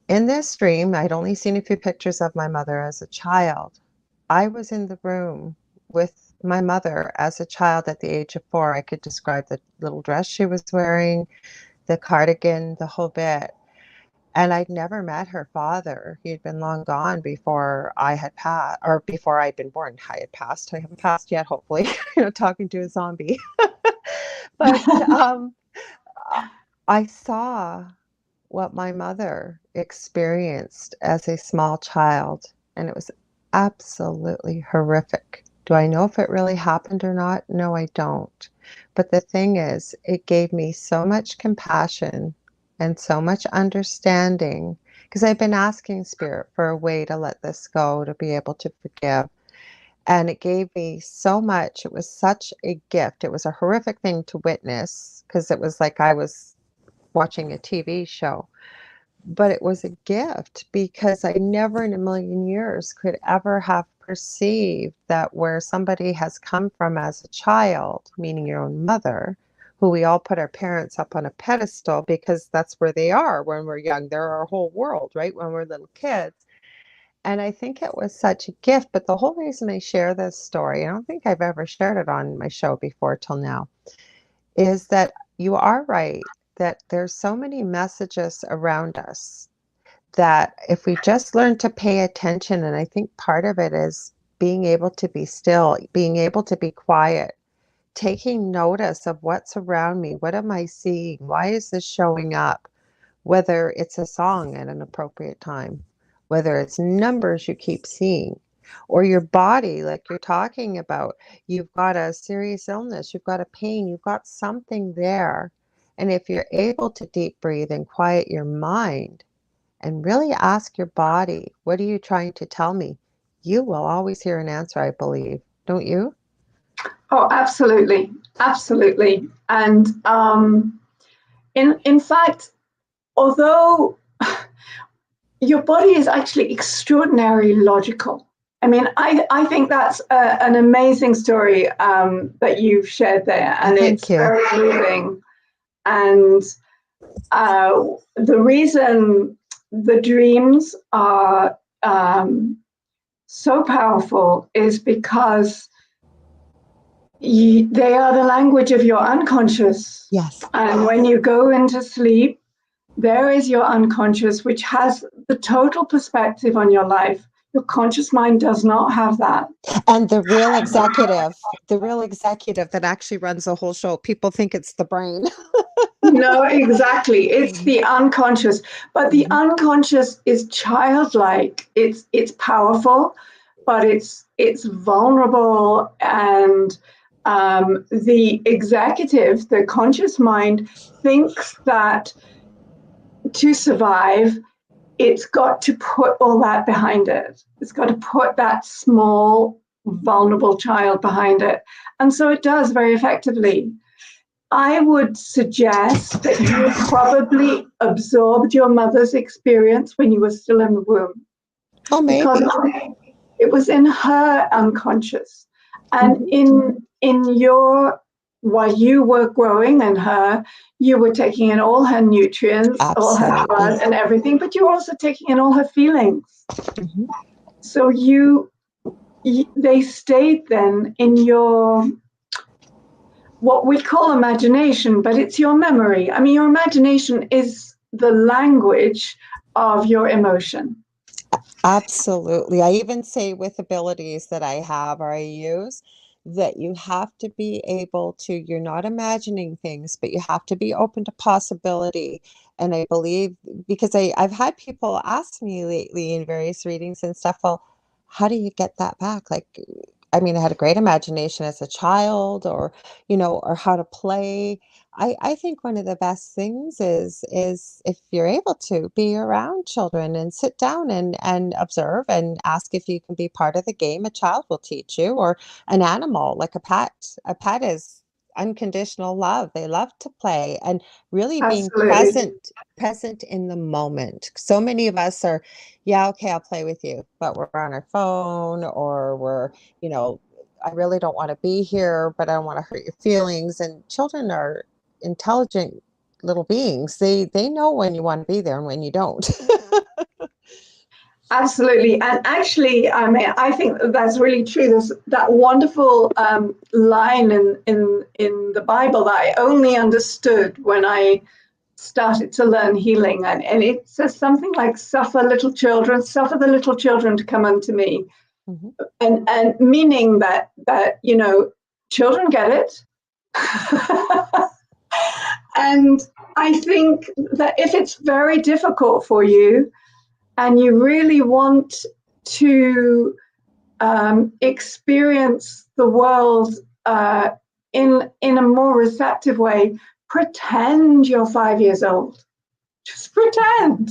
Speaker 1: In this dream, I'd only seen a few pictures of my mother as a child. I was in the room with my mother as a child at the age of 4. I could describe the little dress she was wearing, the cardigan, the whole bit. And I'd never met her father. He had been long gone before I had passed, or before I'd been born. I had passed. I haven't passed yet, hopefully, talking to a zombie. But I saw what my mother experienced as a small child, and it was absolutely horrific. Do I know if it really happened or not? No, I don't. But the thing is, it gave me so much compassion and so much understanding, because I've been asking Spirit for a way to let this go, to be able to forgive. And it gave me so much. It was such a gift. It was a horrific thing to witness, because it was like I was watching a TV show. But it was a gift, because I never in a million years could ever have perceived that where somebody has come from as a child, meaning your own mother, who we all put our parents up on a pedestal because that's where they are when we're young. They're our whole world, right? When we're little kids. And I think it was such a gift. But the whole reason I share this story, I don't think I've ever shared it on my show before till now, is that you are right, that there's so many messages around us that if we just learn to pay attention, and I think part of it is being able to be still, being able to be quiet, taking notice of what's around me. What am I seeing? Why is this showing up? Whether it's a song at an appropriate time, whether it's numbers you keep seeing, or your body, like you're talking about, you've got a serious illness, you've got a pain, you've got something there. And if you're able to deep breathe and quiet your mind and really ask your body, what are you trying to tell me? You will always hear an answer, I believe. Don't you?
Speaker 2: Oh, absolutely. Absolutely. And in fact, although your body is actually extraordinarily logical. I mean, I think that's an amazing story that you've shared there, and it's very moving. And the reason the dreams are so powerful is because they are the language of your unconscious.
Speaker 1: Yes.
Speaker 2: And when you go into sleep, there is your unconscious, which has the total perspective on your life. Your conscious mind does not have that.
Speaker 1: And the real executive that actually runs the whole show, people think it's the brain.
Speaker 2: No, exactly. It's the unconscious. But the unconscious is childlike. It's powerful, but it's vulnerable. And the executive, the conscious mind, thinks that to survive, it's got to put all that behind it. It's got to put that small, vulnerable child behind it. And so it does very effectively. I would suggest that you probably absorbed your mother's experience when you were still in the womb.
Speaker 1: Oh, maybe.
Speaker 2: Because it was in her unconscious. And in your, while you were growing in her, you were taking in all her nutrients, all her blood and everything, but you were also taking in all her feelings. So they stayed then in your, what we call imagination, but it's your memory. I mean, your imagination is the language of your emotion.
Speaker 1: Absolutely. I even say with abilities that I have or I use, that you have to be able to, you're not imagining things, but you have to be open to possibility. And I believe, because I've had people ask me lately in various readings and stuff, well, how do you get that back? Like, I mean, I had a great imagination as a child, or, or how to play. I think one of the best things is if you're able to be around children and sit down and observe and ask if you can be part of the game. A child will teach you, or an animal like a pet. A pet is unconditional love. They love to play, and really being
Speaker 2: Absolutely.
Speaker 1: present in the moment. So many of us are, yeah, okay, I'll play with you, but we're on our phone, or we're, I really don't want to be here, but I don't want to hurt your feelings. And children are intelligent little beings. They know when you want to be there and when you don't.
Speaker 2: Absolutely. And actually, I mean, I think that's really true. There's that wonderful line in the Bible that I only understood when I started to learn healing. And it says something like, suffer the little children to come unto me. Mm-hmm. And meaning that, children get it. And I think that if it's very difficult for you, and you really want to experience the world in a more receptive way, pretend you're 5 years old. Just pretend.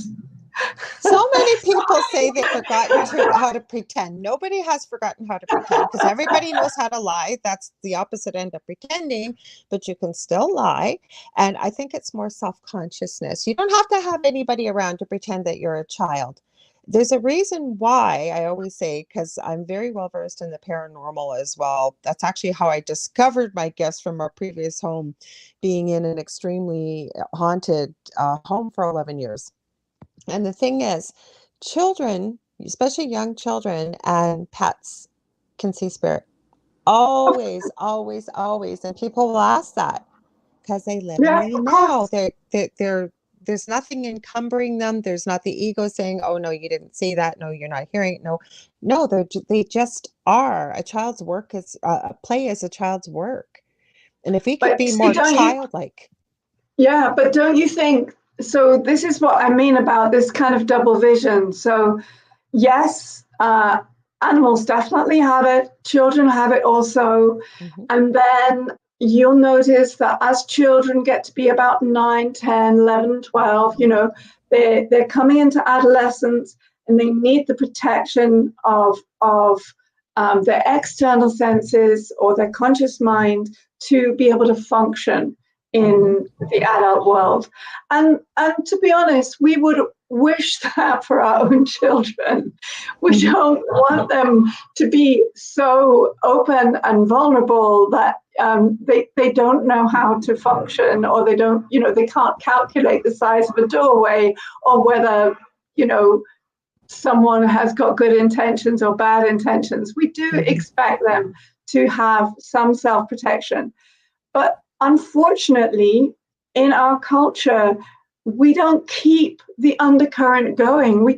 Speaker 1: So many people say they've forgotten how to pretend. Nobody has forgotten how to pretend, because everybody knows how to lie. That's the opposite end of pretending, but you can still lie. And I think it's more self-consciousness. You don't have to have anybody around to pretend that you're a child. There's a reason why. I always say, because I'm very well versed in the paranormal as well. That's actually how I discovered my gifts from our previous home, being in an extremely haunted home for 11 years. And the thing is, children, especially young children and pets, can see spirit. Always, always, always. And people will ask that because they live in the now. There's nothing encumbering them. There's not the ego saying, oh, no, you didn't see that. No, you're not hearing it. No, they just are. A child's work is, play is a child's work. And if we could be more childlike.
Speaker 2: Yeah, but don't you think, so this is what I mean about this kind of double vision. So yes, animals definitely have it. Children have it also. Mm-hmm. And then you'll notice that as children get to be about 9, 10, 11, 12, they're coming into adolescence, and they need the protection of their external senses or their conscious mind to be able to function in the adult world. And to be honest, we would wish that for our own children. We don't want them to be so open and vulnerable that they don't know how to function, or they don't, they can't calculate the size of a doorway, or whether, someone has got good intentions or bad intentions. We do expect them to have some self-protection. But unfortunately, in our culture, we don't keep the undercurrent going. We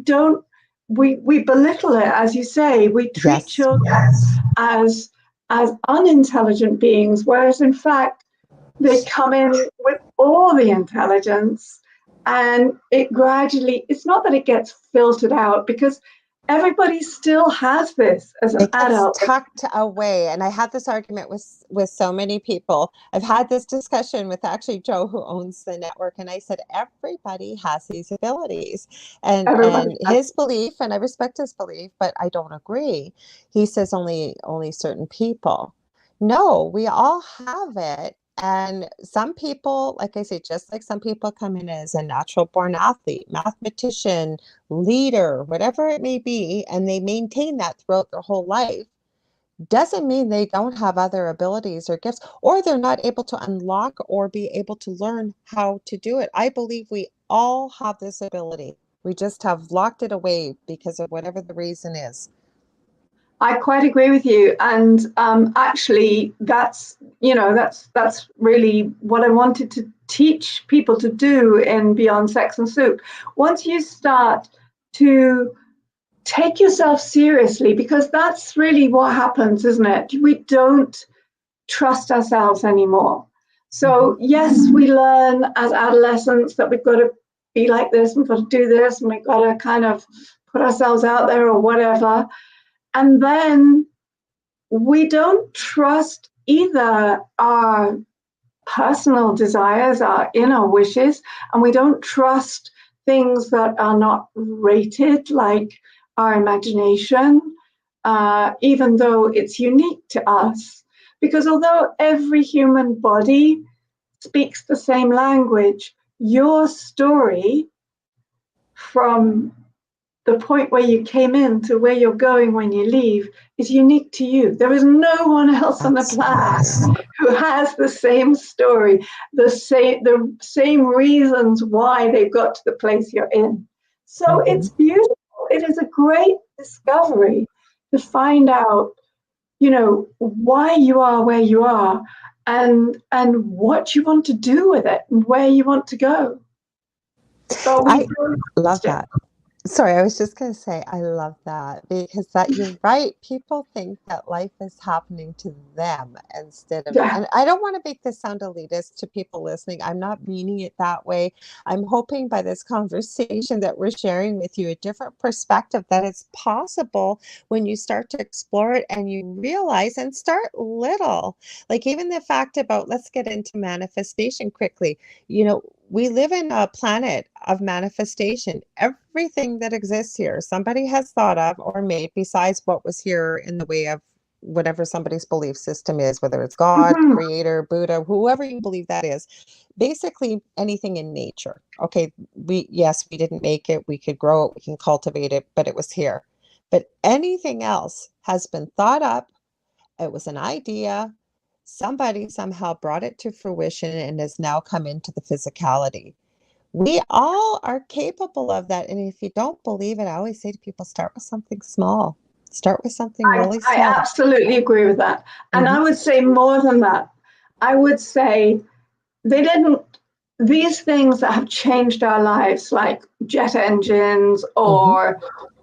Speaker 2: belittle it, as you say. We treat children as unintelligent beings, whereas in fact, they come in with all the intelligence, and it's not that it gets filtered out, because everybody still has this as an adult.
Speaker 1: It's tucked away. And I had this argument with so many people. I've had this discussion with actually Joe, who owns the network. And I said, everybody has these abilities. And his belief, and I respect his belief, but I don't agree. He says only certain people. No, we all have it. And some people, like I say, just like some people come in as a natural born athlete, mathematician, leader, whatever it may be, and they maintain that throughout their whole life, doesn't mean they don't have other abilities or gifts, or they're not able to unlock or be able to learn how to do it. I believe we all have this ability. We just have locked it away because of whatever the reason is.
Speaker 2: I quite agree with you, and actually, that's really what I wanted to teach people to do in Beyond Sex and Soup. Once you start to take yourself seriously, because that's really what happens, isn't it? We don't trust ourselves anymore. So yes, we learn as adolescents that we've got to be like this, we've got to do this, and we've got to kind of put ourselves out there or whatever. And then we don't trust either our personal desires, our inner wishes, and we don't trust things that are not rated, like our imagination, even though it's unique to us. Because although every human body speaks the same language, your story from the point where you came in to where you're going when you leave is unique to you. There is no one else on the planet who has the same story, the same reasons why they've got to the place you're in. So it's beautiful. It is a great discovery to find out, why you are where you are, and what you want to do with it and where you want to go. So
Speaker 1: I love that. Sorry, I was just going to say, I love that, because you're right. People think that life is happening to them instead of, and I don't want to make this sound elitist to people listening. I'm not meaning it that way. I'm hoping by this conversation that we're sharing with you a different perspective, that it's possible when you start to explore it and you realize, and start little. Like even the fact about, let's get into manifestation quickly. We live in a planet of manifestation. Everything that exists here, somebody has thought of or made, besides what was here in the way of whatever somebody's belief system is, whether it's God, creator, Buddha, whoever you believe that is. Basically anything in nature. Okay, we didn't make it, we could grow it, we can cultivate it, but it was here. But anything else has been thought up. It was an idea. Somebody somehow brought it to fruition and has now come into the physicality. We all are capable of that. And if you don't believe it, I always say to people, start with something small. Start with something really small.
Speaker 2: I absolutely agree with that. And I would say more than that. I would say these things that have changed our lives, like jet engines or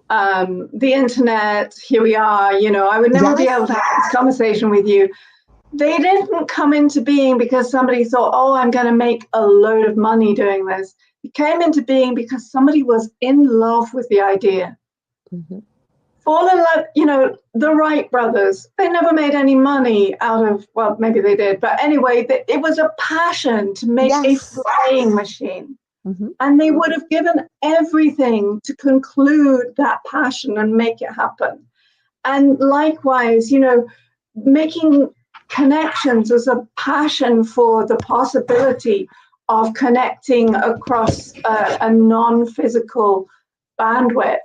Speaker 2: the internet, here we are, I would never be able to have this conversation with you. They didn't come into being because somebody thought, oh, I'm going to make a load of money doing this. It came into being because somebody was in love with the idea. Fall in love, the Wright brothers, they never made any money out of, well, maybe they did. But anyway, it was a passion to make a flying machine. And they would have given everything to conclude that passion and make it happen. And likewise, making connections as a passion for the possibility of connecting across a non-physical bandwidth.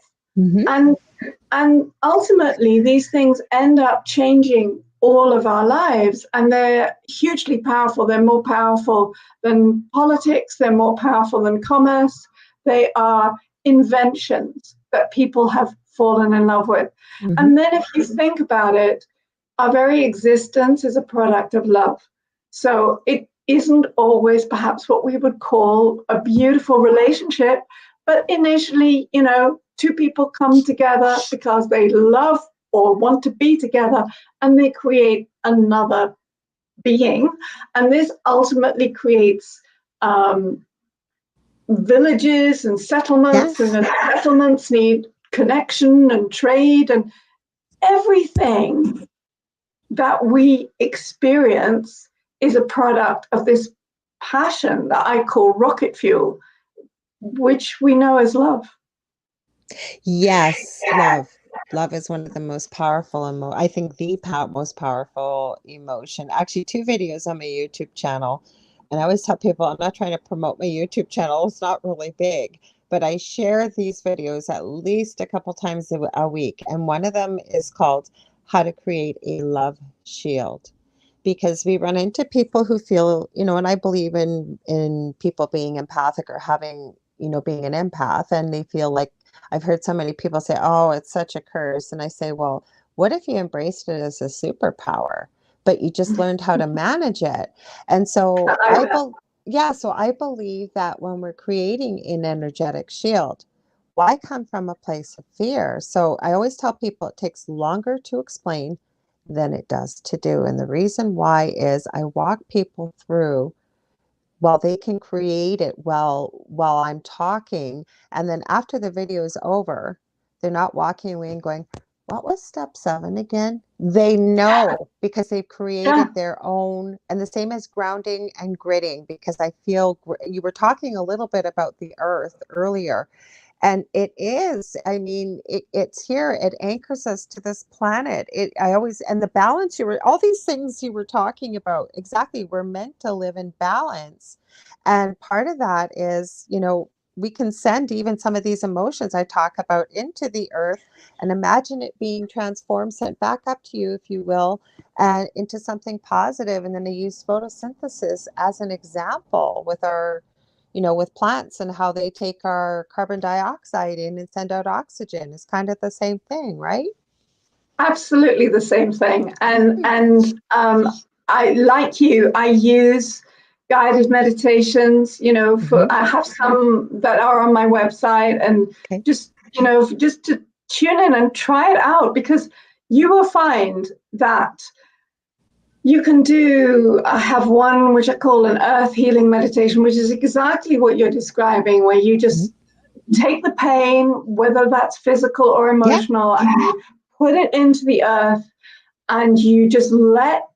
Speaker 2: And ultimately, these things end up changing all of our lives, and they're hugely powerful. They're more powerful than politics. They're more powerful than commerce. They are inventions that people have fallen in love with. And then if you think about it, our very existence is a product of love. So it isn't always perhaps what we would call a beautiful relationship, but initially, two people come together because they love or want to be together, and they create another being. And this ultimately creates villages and settlements, and the settlements need connection and trade, and everything that we experience is a product of this passion that I call rocket fuel, which we know as love.
Speaker 1: Yes, love. Love is one of the most powerful, I think the most powerful emotion. Actually, 2 videos on my YouTube channel. And I always tell people, I'm not trying to promote my YouTube channel. It's not really big, but I share these videos at least a couple times a week. And one of them is called How to Create a Love Shield. Because we run into people who feel, and I believe in people being empathic or having, being an empath, and they feel like, I've heard so many people say, oh, it's such a curse. And I say, well, what if you embraced it as a superpower, but you just learned how to manage it? And so I believe that when we're creating an energetic shield, Well, I come from a place of fear. So I always tell people it takes longer to explain than it does to do. And the reason why is I walk people through, well, they can create it while I'm talking. And then after the video is over, they're not walking away and going, what was step 7 again? They know because they've created their own, and the same as grounding and gritting, because I feel you were talking a little bit about the earth earlier. And it is, I mean, it's here. It anchors us to this planet. And the balance all these things you were talking about, exactly, we're meant to live in balance. And part of that is, we can send even some of these emotions I talk about into the earth and imagine it being transformed, sent back up to you, if you will, and into something positive. And then I use photosynthesis as an example with plants and how they take our carbon dioxide in and send out oxygen. It's kind of the same thing, right?
Speaker 2: Absolutely the same thing. And I, like you, I use guided meditations, I have some that are on my website, and just to tune in and try it out, because you will find that you can I have one which I call an earth healing meditation, which is exactly what you're describing, where you just take the pain, whether that's physical or emotional, and you put it into the earth, and you just let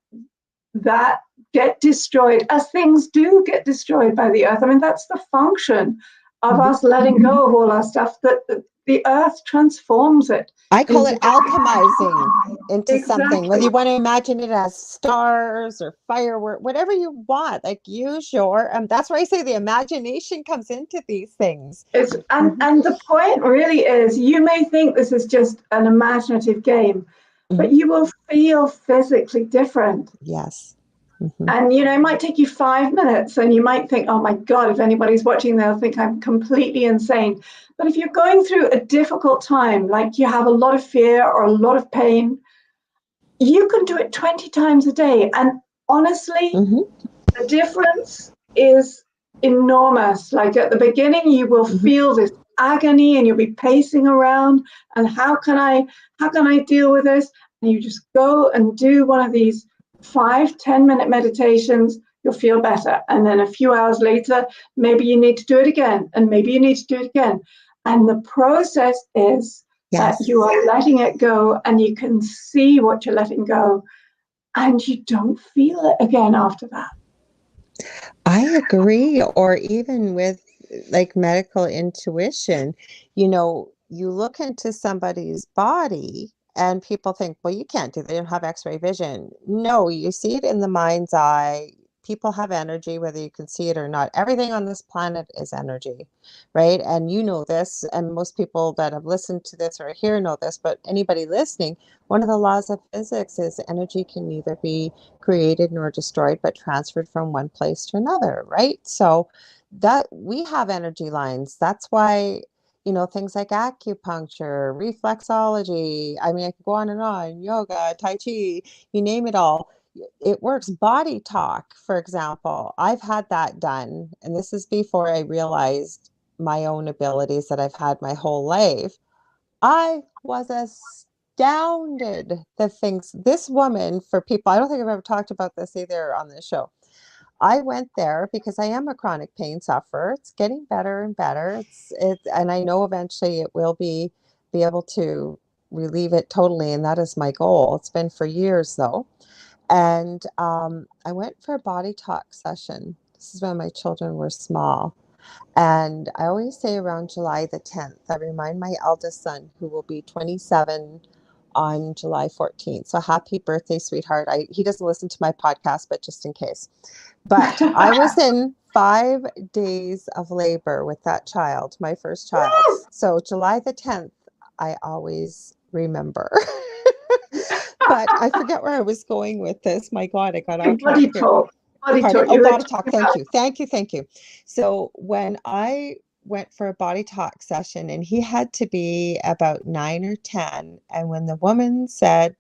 Speaker 2: that get destroyed, as things do get destroyed by the earth. I mean, that's the function of us letting go of all our stuff, that the earth transforms it.
Speaker 1: I call it alchemizing into something, whether you want to imagine it as stars or firework, whatever you want, like use that's where I say the imagination comes into these things.
Speaker 2: And the point really is, you may think this is just an imaginative game, but you will feel physically different.
Speaker 1: Yes.
Speaker 2: And, it might take you 5 minutes and you might think, oh my God, if anybody's watching, they'll think I'm completely insane. But if you're going through a difficult time, like you have a lot of fear or a lot of pain, you can do it 20 times a day. And honestly, the difference is enormous. Like at the beginning, you will feel this agony and you'll be pacing around. And how can I deal with this? And you just go and do one of these 5-10 minute meditations, you'll feel better. And then a few hours later, maybe you need to do it again, and maybe you need to do it again. And the process is that you are letting it go, and you can see what you're letting go, and you don't feel it again after that.
Speaker 1: I agree. Or even with like medical intuition, you look into somebody's body and people think, well, you can't do that. They don't have x-ray vision. No, you see it in the mind's eye. People have energy, whether you can see it or not. Everything on this planet is energy, right? And you know this, and most people that have listened to this or here know this, but anybody listening, one of the laws of physics is energy can neither be created nor destroyed, but transferred from one place to another, right? So that we have energy lines. That's why things like acupuncture, reflexology, I mean, I could go on, yoga, Tai Chi, you name it all. It works. Body talk, for example, I've had that done. And this is before I realized my own abilities that I've had my whole life. I was astounded the things this woman, for people, I don't think I've ever talked about this either on this show. I went there because I am a chronic pain sufferer. It's getting better and better. And I know eventually it will be able to relieve it totally. And that is my goal. It's been for years though. And I went for a body talk session. This is when my children were small. And I always say around July the 10th, I remind my eldest son, who will be 27 on July 14th. So happy birthday, sweetheart. He doesn't listen to my podcast, but just in case. But I was in 5 days of labor with that child, my first child. So July the 10th, I always remember. But I forget where I was going with this. My God, I got off track here. Body talk. Thank you. So when I went for a body talk session, and he had to be about 9 or 10, and when the woman said,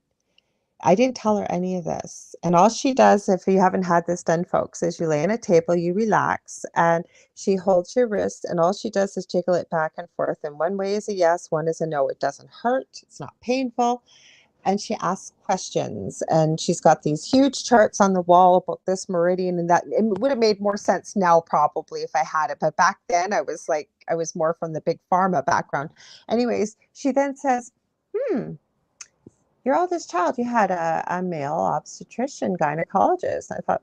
Speaker 1: I didn't tell her any of this. And all she does, if you haven't had this done, folks, is you lay on a table, you relax, and she holds your wrist, and all she does is jiggle it back and forth. And one way is a yes, one is a no. It doesn't hurt, it's not painful. And she asks questions, and she's got these huge charts on the wall about this meridian and that. It would have made more sense now probably if I had it, but back then I was more from the big pharma background. Anyways, she then says, your oldest child, you had a male obstetrician gynecologist. I thought,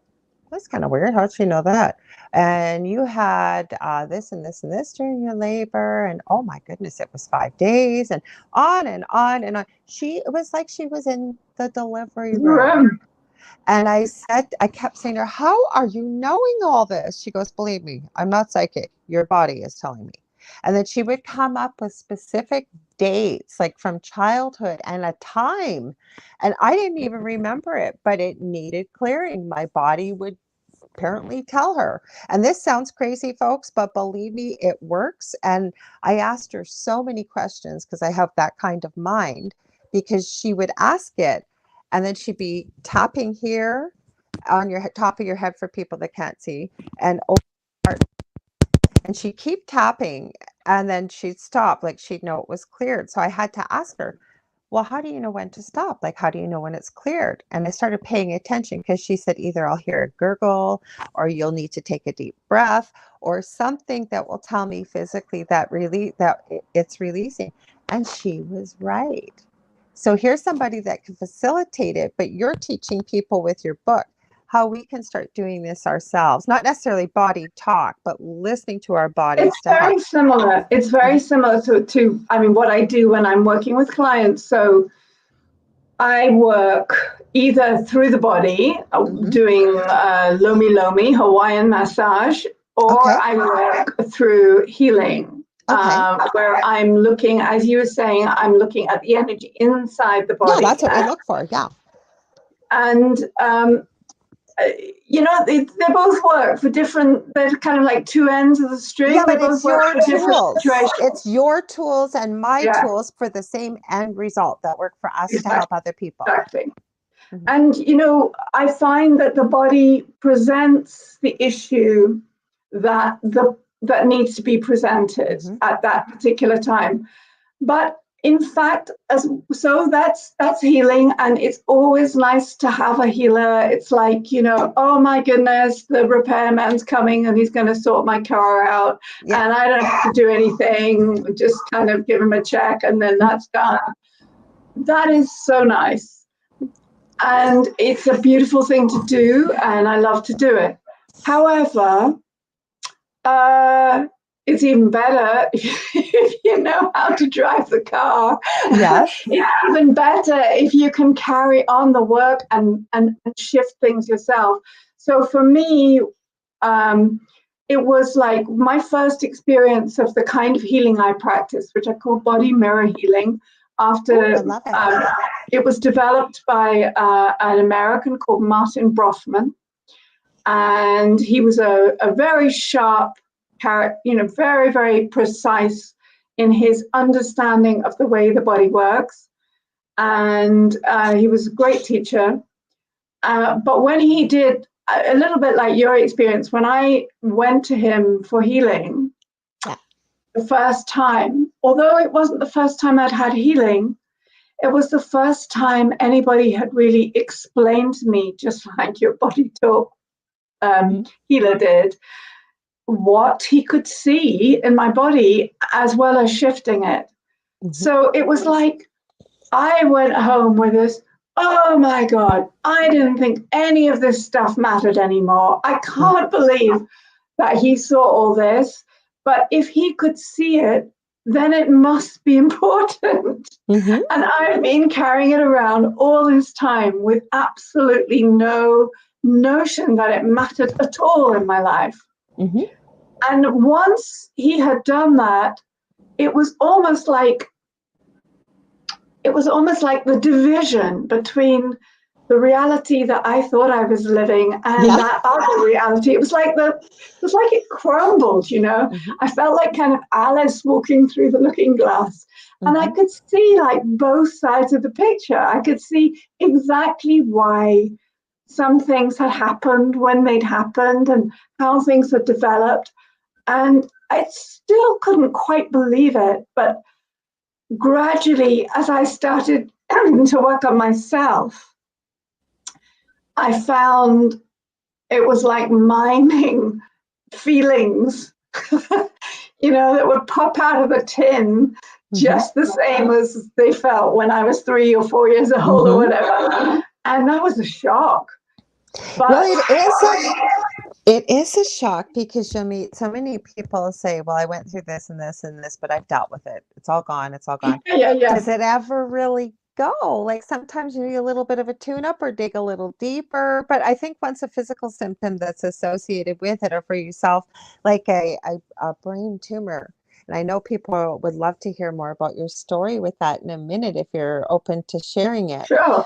Speaker 1: that's kind of weird. How'd she know that? And you had this and this and this during your labor. And oh my goodness, it was 5 days, and on and on and on. It was like she was in the delivery room. And I kept saying to her, how are you knowing all this? She goes, believe me, I'm not psychic. Your body is telling me. And then she would come up with specific dates, like from childhood and a time. And I didn't even remember it, but it needed clearing. My body would apparently tell her. And this sounds crazy, folks, but believe me, it works. And I asked her so many questions because I have that kind of mind, because she would ask it. And then she'd be tapping here on your top of your head for people that can't see, and over, and she'd keep tapping, and then she'd stop, like she'd know it was cleared. So I had to ask her, well, how do you know when to stop? Like, how do you know when it's cleared? And I started paying attention, because she said either I'll hear a gurgle, or you'll need to take a deep breath, or something that will tell me physically that it's releasing. And she was right. So here's somebody that can facilitate it, but you're teaching people with your book how we can start doing this ourselves. Not necessarily body talk, but listening to our bodies.
Speaker 2: It's very similar. It's very similar to what I do when I'm working with clients. So I work either through the body, doing lomi lomi, Hawaiian massage, or I work through healing. Where I'm looking, as you were saying, I'm looking at the energy inside the body.
Speaker 1: Yeah, that's what we look for, yeah.
Speaker 2: And, they both work for different, they're kind of like two ends of the string.
Speaker 1: Yeah, but
Speaker 2: it's your tools.
Speaker 1: It's your tools and my tools for the same end result that work for us to help other people.
Speaker 2: Exactly. Mm-hmm. And, I find that the body presents the issue that needs to be presented at that particular time. But in fact, that's healing, and it's always nice to have a healer. It's like, oh my goodness, the repairman's coming and he's going to sort my car out, and I don't have to do anything, just kind of give him a check and then that's done. That is so nice. And it's a beautiful thing to do, and I love to do it. However, it's even better if you know how to drive the car.
Speaker 1: Yes.
Speaker 2: It's even better if you can carry on the work and shift things yourself. So for me, it was like my first experience of the kind of healing I practice, which I call body mirror healing. After it was developed by an American called Martin Brofman. And he was a very sharp character, very, very precise in his understanding of the way the body works. And he was a great teacher. But when he did, a little bit like your experience, when I went to him for healing the first time, although it wasn't the first time I'd had healing, it was the first time anybody had really explained to me, just like your body talk healer did, what he could see in my body as well as shifting it. So it was like I went home with this, oh my God, I didn't think any of this stuff mattered anymore. I can't believe that he saw all this, but if he could see it, then it must be important. And I've been carrying it around all this time with absolutely no notion that it mattered at all in my life. And once he had done that, it was almost like the division between the reality that I thought I was living and that other reality. It was like it crumbled, I felt like kind of Alice walking through the looking glass, And I could see like both sides of the picture. I could see exactly why some things had happened when they'd happened and how things had developed. And I still couldn't quite believe it. But gradually, as I started to work on myself, I found it was like miming feelings, that would pop out of a tin just the same as they felt when I was 3 or 4 years old or whatever. And that was a shock. But
Speaker 1: well, it is a shock because you'll meet so many people say, well, I went through this and this and this, but I've dealt with it. It's all gone. It's all gone.
Speaker 2: Yeah.
Speaker 1: Does it ever really go? Like sometimes you need a little bit of a tune up or dig a little deeper. But I think once a physical symptom that's associated with it or for yourself, like a brain tumor. And I know people would love to hear more about your story with that in a minute if you're open to sharing it.
Speaker 2: Sure.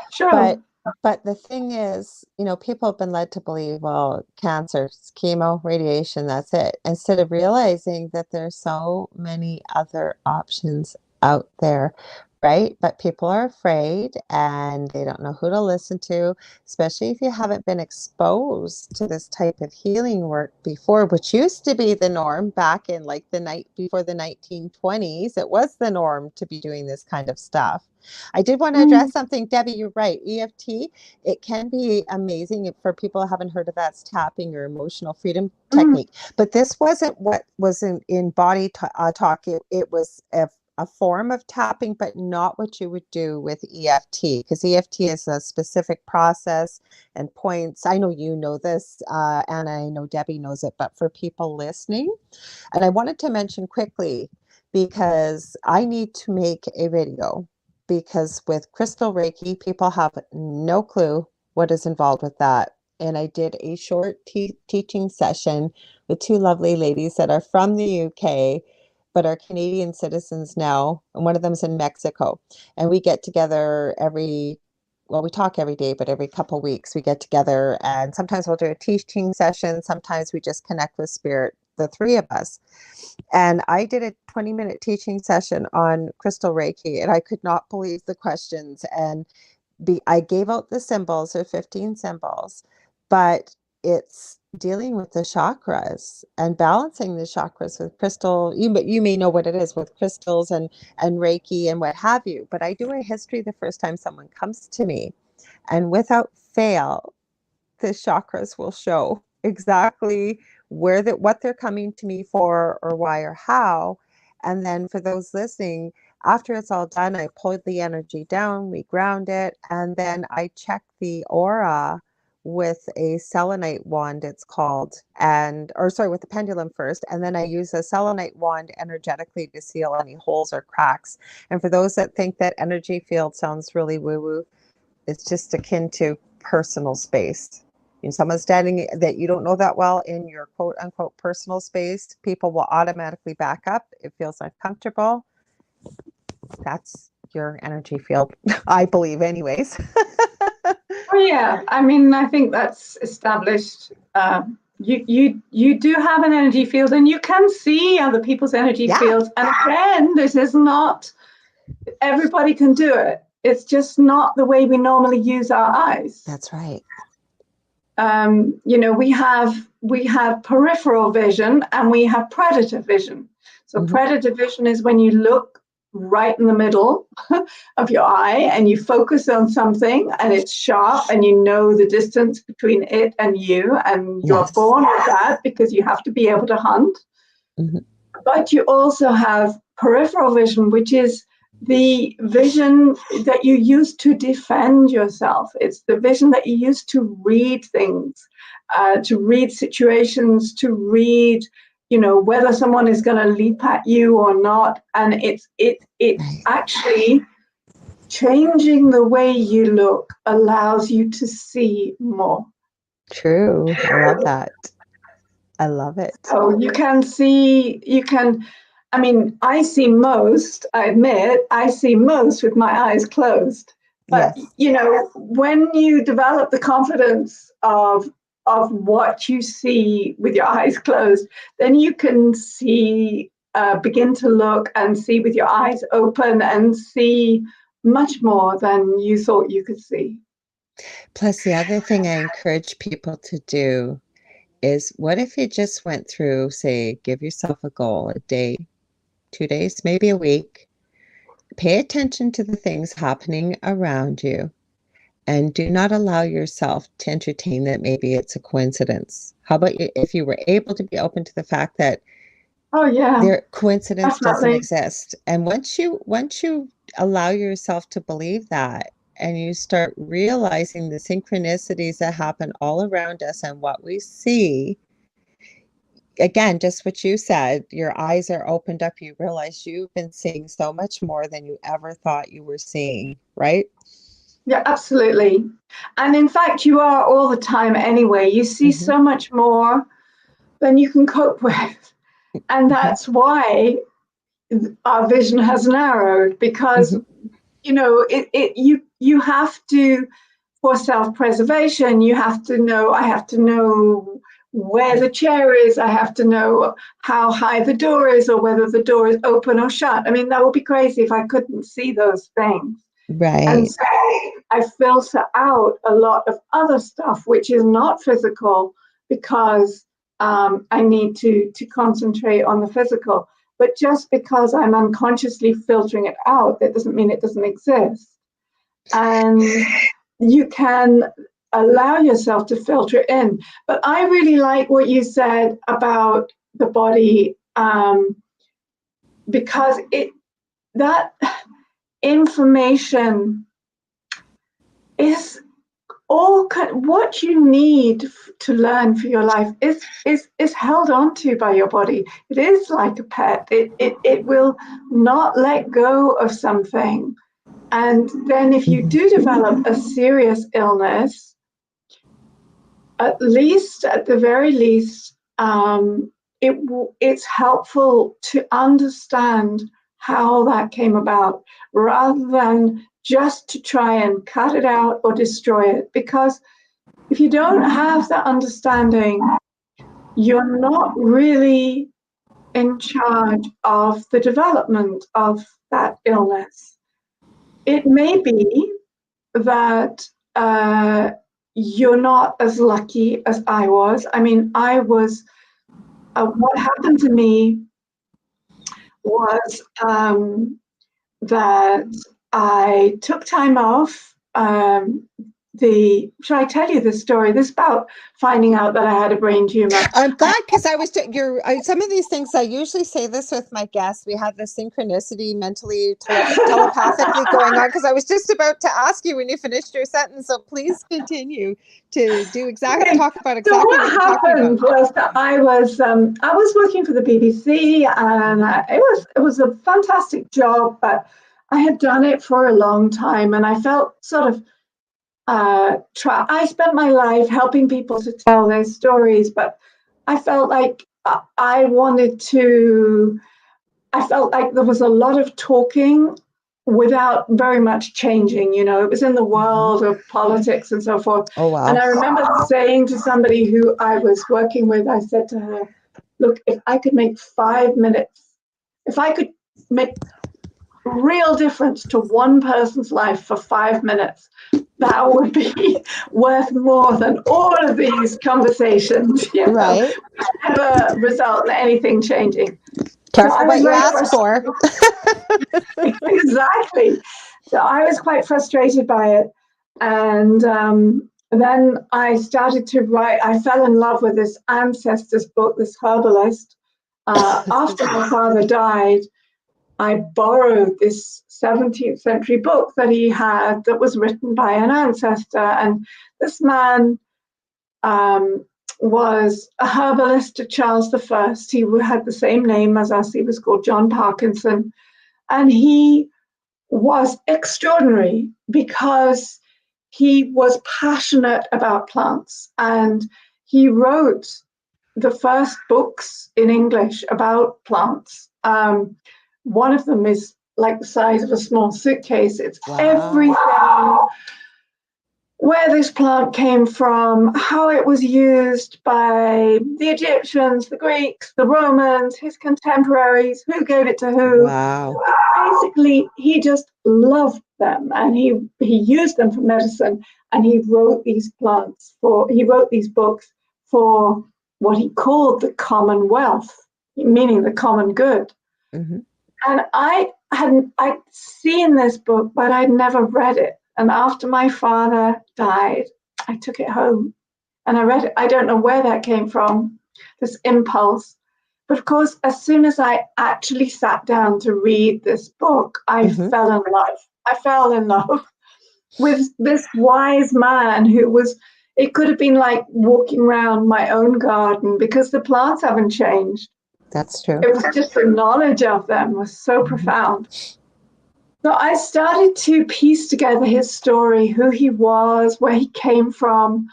Speaker 1: But the thing is, people have been led to believe, well, cancer, chemo, radiation, that's it. Instead of realizing that there's so many other options out there, right? But people are afraid and they don't know who to listen to, especially if you haven't been exposed to this type of healing work before, which used to be the norm back in like the night before the 1920s. It was the norm to be doing this kind of stuff. I did want to address something, Debbie, you're right. EFT, it can be amazing for people who haven't heard of that. It's tapping or emotional freedom technique. But this wasn't what was in body talk. It was a form of tapping, but not what you would do with EFT, because EFT is a specific process and points. I know you know this, and I know Debbie knows it, but for people listening, and I wanted to mention quickly, because I need to make a video, because with Crystal Reiki, people have no clue what is involved with that. And I did a short teaching session with two lovely ladies that are from the UK, but are Canadian citizens now. And one of them's in Mexico. And we get together we talk every day, but every couple of weeks we get together. And sometimes we'll do a teaching session. Sometimes we just connect with spirit, the three of us. And I did a 20-minute teaching session on Crystal Reiki, and I could not believe the questions. And I gave out the symbols, or 15 symbols, but it's dealing with the chakras and balancing the chakras with crystal. You may know what it is with crystals and Reiki and what have you. But I do a history the first time someone comes to me, and without fail, the chakras will show exactly what they're coming to me for, or why, or how. And then for those listening, after it's all done, I pull the energy down, we ground it, and then I check the aura with a selenite wand, it's called, with the pendulum first, and then I use a selenite wand energetically to seal any holes or cracks. And for those that think that energy field sounds really woo-woo, it's just akin to personal space. Someone standing that you don't know that well in your quote unquote personal space, people will automatically back up. It feels uncomfortable. That's your energy field, I believe, anyways.
Speaker 2: Oh yeah, I mean, I think that's established. You do have an energy field, and you can see other people's energy fields. And again, this is not everybody can do it. It's just not the way we normally use our eyes.
Speaker 1: That's right.
Speaker 2: We have peripheral vision and we have predator vision. So predator vision is when you look right in the middle of your eye and you focus on something and it's sharp and you know the distance between it and you, and you're born with that because you have to be able to hunt. But you also have peripheral vision, which is the vision that you use to defend yourself. It's the vision that you use to read things, to read situations, to read, whether someone is going to leap at you or not. And it's actually changing the way you look allows you to see more.
Speaker 1: True. I love that. I love it.
Speaker 2: So I see most with my eyes closed. But, when you develop the confidence of what you see with your eyes closed, then you can see begin to look and see with your eyes open and see much more than you thought you could see.
Speaker 1: Plus, the other thing I encourage people to do is, what if you just went through, say, give yourself a goal, a day, 2 days, maybe a week. Pay attention to the things happening around you and do not allow yourself to entertain that maybe it's a coincidence. How about if you were able to be open to the fact that coincidence doesn't exist? And once you allow yourself to believe that, and you start realizing the synchronicities that happen all around us and what we see, again, just what you said, your eyes are opened up. You realize you've been seeing so much more than you ever thought you were seeing, right?
Speaker 2: Yeah, absolutely. And in fact, you are all the time anyway. You see so much more than you can cope with. And that's why our vision has narrowed, because you have to, for self-preservation, you have to know, I have to know where the chair is, I have to know how high the door is, or whether the door is open or shut. I mean, that would be crazy if I couldn't see those things.
Speaker 1: Right.
Speaker 2: And so I filter out a lot of other stuff which is not physical, because I need to concentrate on the physical. But just because I'm unconsciously filtering it out, that doesn't mean it doesn't exist. And you can allow yourself to filter it in. But I really like what you said about the body, because that information is all what you need to learn for your life is held onto by your body. It is like a pet. It will not let go of something. And then if you do develop a serious illness, at the very least, it's helpful to understand how that came about, rather than just to try and cut it out or destroy it. Because if you don't have that understanding, you're not really in charge of the development of that illness. It may be that you're not as lucky as I was. I mean, what happened to me was that I took time off. Should I tell you this story? This is about finding out that I had a brain tumor.
Speaker 1: I'm glad, because some of these things, I usually say this with my guests. We have the synchronicity mentally, telepathically going on, because I was just about to ask you when you finished your sentence. So please continue to talk about exactly
Speaker 2: so
Speaker 1: what
Speaker 2: happened was that I was working for the BBC, and it was a fantastic job, but I had done it for a long time, and I felt sort of I spent my life helping people to tell their stories, but I felt like I felt like there was a lot of talking without very much changing. It was in the world of politics and so forth.
Speaker 1: Oh, wow.
Speaker 2: And I remember saying to somebody who I was working with, I said to her, look, if I could make 5 minutes, if I could make real difference to one person's life for 5 minutes, that would be worth more than all of these conversations,
Speaker 1: right?
Speaker 2: Never result in anything changing.
Speaker 1: Careful what you ask for.
Speaker 2: Exactly. So I was quite frustrated by it. And then I started to write. I fell in love with this ancestors book, this herbalist. After my father died, I borrowed this 17th century book that he had that was written by an ancestor. And this man was a herbalist to Charles I. He had the same name as us. He was called John Parkinson. And he was extraordinary because he was passionate about plants. And he wrote the first books in English about plants. One of them is like the size of a small suitcase. It's everything where this plant came from, how it was used by the Egyptians, the Greeks, the Romans, his contemporaries, who gave it to who.
Speaker 1: Wow.
Speaker 2: Basically, he just loved them, and he used them for medicine, and he wrote these books for what he called the commonwealth, meaning the common good.
Speaker 1: Mm-hmm.
Speaker 2: And I'd seen this book, but I'd never read it. And after my father died, I took it home and I read it. I don't know where that came from, this impulse. But of course, as soon as I actually sat down to read this book, I fell in love. I fell in love with this wise man who was, it could have been like walking around my own garden because the plants haven't changed.
Speaker 1: That's true.
Speaker 2: It was just the knowledge of them was so profound. So I started to piece together his story, who he was, where he came from,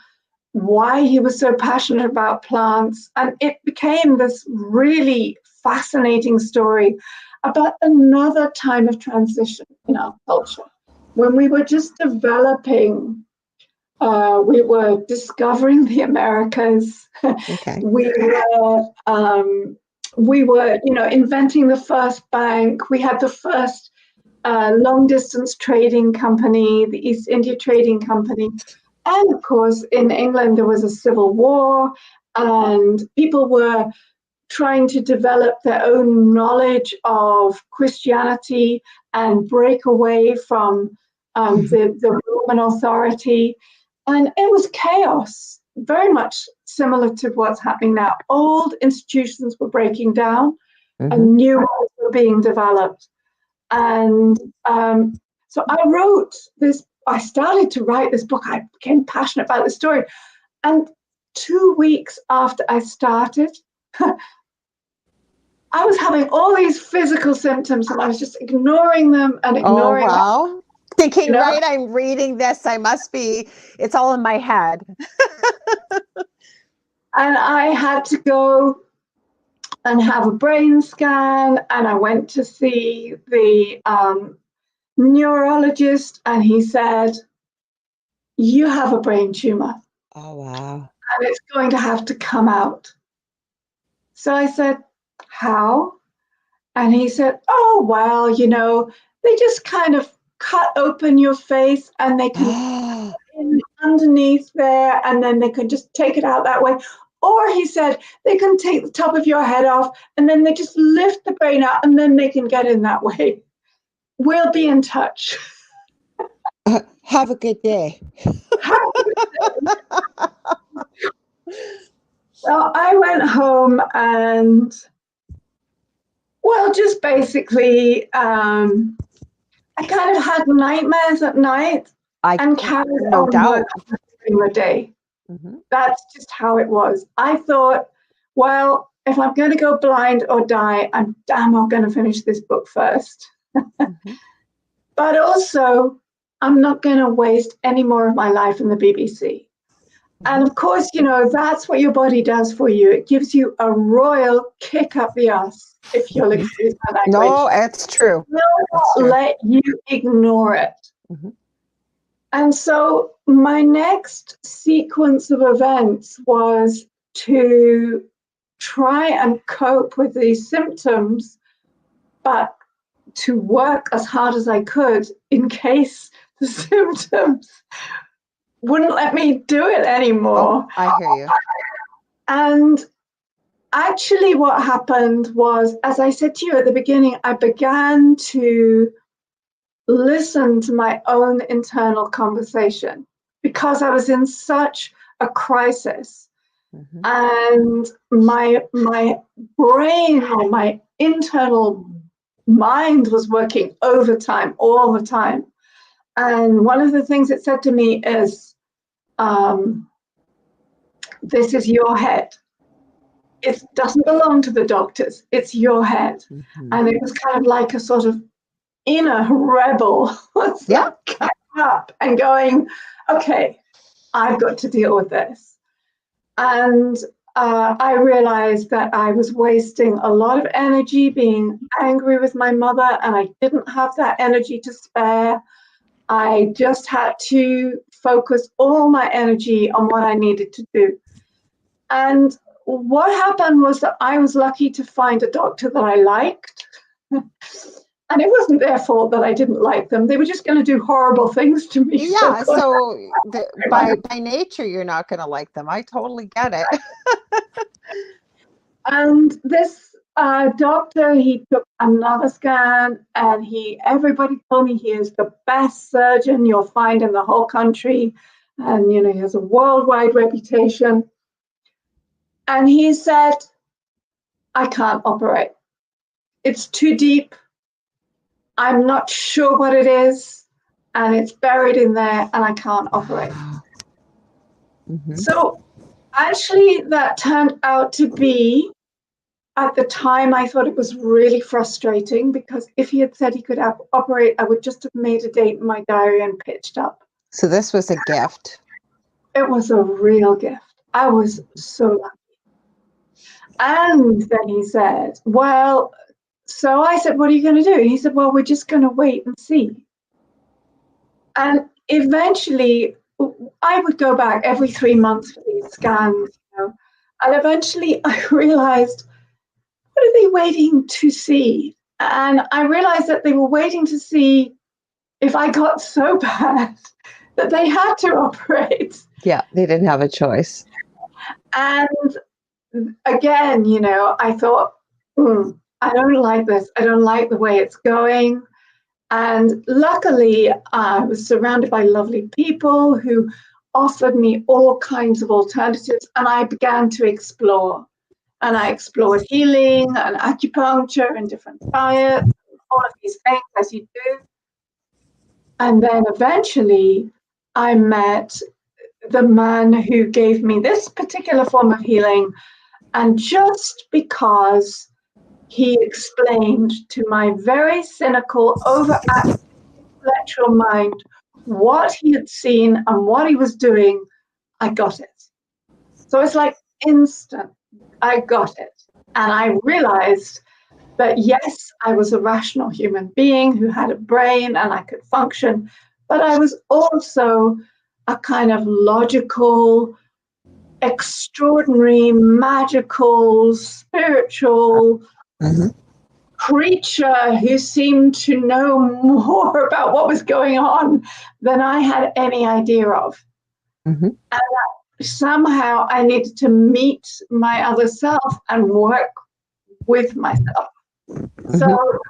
Speaker 2: why he was so passionate about plants. And it became this really fascinating story about another time of transition in our culture, when we were just developing, we were discovering the Americas.
Speaker 1: Okay.
Speaker 2: We were, inventing the first bank. We had the first long distance trading company, the East India Trading Company. And of course, in England, there was a civil war, and people were trying to develop their own knowledge of Christianity and break away from the Roman authority. And it was chaos, very much similar to what's happening now. Old institutions were breaking down and new ones were being developed. And so I started to write this book. I became passionate about the story. And 2 weeks after I started, I was having all these physical symptoms and I was just ignoring them and ignoring them.
Speaker 1: Oh, wow. Thinking, right, I'm reading this. It's all in my head.
Speaker 2: And I had to go and have a brain scan. And I went to see the neurologist, and he said, "You have a brain tumor."
Speaker 1: Oh, wow.
Speaker 2: And it's going to have to come out. So I said, "How?" And he said, "Oh, well, they just kind of cut open your face and they can in underneath there, and then they can just take it out that way. Or," he said, "they can take the top of your head off and then they just lift the brain out and then they can get in that way. We'll be in touch."
Speaker 1: Have a good day.
Speaker 2: So I went home and, well, just basically, I kind of had nightmares at night and carried on during the day. That's just how it was. I thought, well, if I'm going to go blind or die, I'm damn well going to finish this book first. But also, I'm not going to waste any more of my life in the BBC. And of course, that's what your body does for you. It gives you a royal kick up the ass, if you'll excuse my language.
Speaker 1: No, it's true.
Speaker 2: It will not let you ignore it. And so my next sequence of events was to try and cope with these symptoms, but to work as hard as I could in case the symptoms wouldn't let me do it anymore.
Speaker 1: Oh, I hear you.
Speaker 2: And actually what happened was, as I said to you at the beginning, I began to listen to my own internal conversation because I was in such a crisis. And my brain, or my internal mind, was working overtime all the time. And one of the things it said to me is, "This is your head. It doesn't belong to the doctors. It's your head." And it was kind of like a sort of inner rebel coming up and going, "Okay, I've got to deal with this." And I realized that I was wasting a lot of energy being angry with my mother, and I didn't have that energy to spare. I just had to focus all my energy on what I needed to do. And what happened was that I was lucky to find a doctor that I liked. And it wasn't their fault that I didn't like them. They were just going to do horrible things to me.
Speaker 1: Yeah, so by nature, you're not going to like them. I totally get it.
Speaker 2: And this doctor, he took another scan, and everybody told me he is the best surgeon you'll find in the whole country. And, he has a worldwide reputation. And he said, I can't operate. It's too deep. I'm not sure what it is, and it's buried in there, and I can't operate. Mm-hmm. So actually, that turned out to be, at the time, I thought it was really frustrating, because if he had said he could operate, I would just have made a date in my diary and pitched up.
Speaker 1: So this was a gift.
Speaker 2: It was a real gift. I was so lucky. And then he said, well, so I said, what are you going to do? And he said, well, we're just going to wait and see. And eventually, I would go back every 3 months for these scans, And eventually I realized, what are they waiting to see? And I realized that they were waiting to see if I got so bad that they had to operate.
Speaker 1: Yeah, they didn't have a choice.
Speaker 2: And again, I thought, I don't like this. I don't like the way it's going. And luckily, I was surrounded by lovely people who offered me all kinds of alternatives. And I began to explore. And I explored healing and acupuncture and different diets, all of these things as you do. And then eventually, I met the man who gave me this particular form of healing. And just because he explained to my very cynical, overactive intellectual mind what he had seen and what he was doing, I got it. So it's like instant. I got it. And I realized that, yes, I was a rational human being who had a brain and I could function, but I was also a kind of logical, extraordinary, magical, spiritual creature who seemed to know more about what was going on than I had any idea of. And that somehow I needed to meet my other self and work with myself. So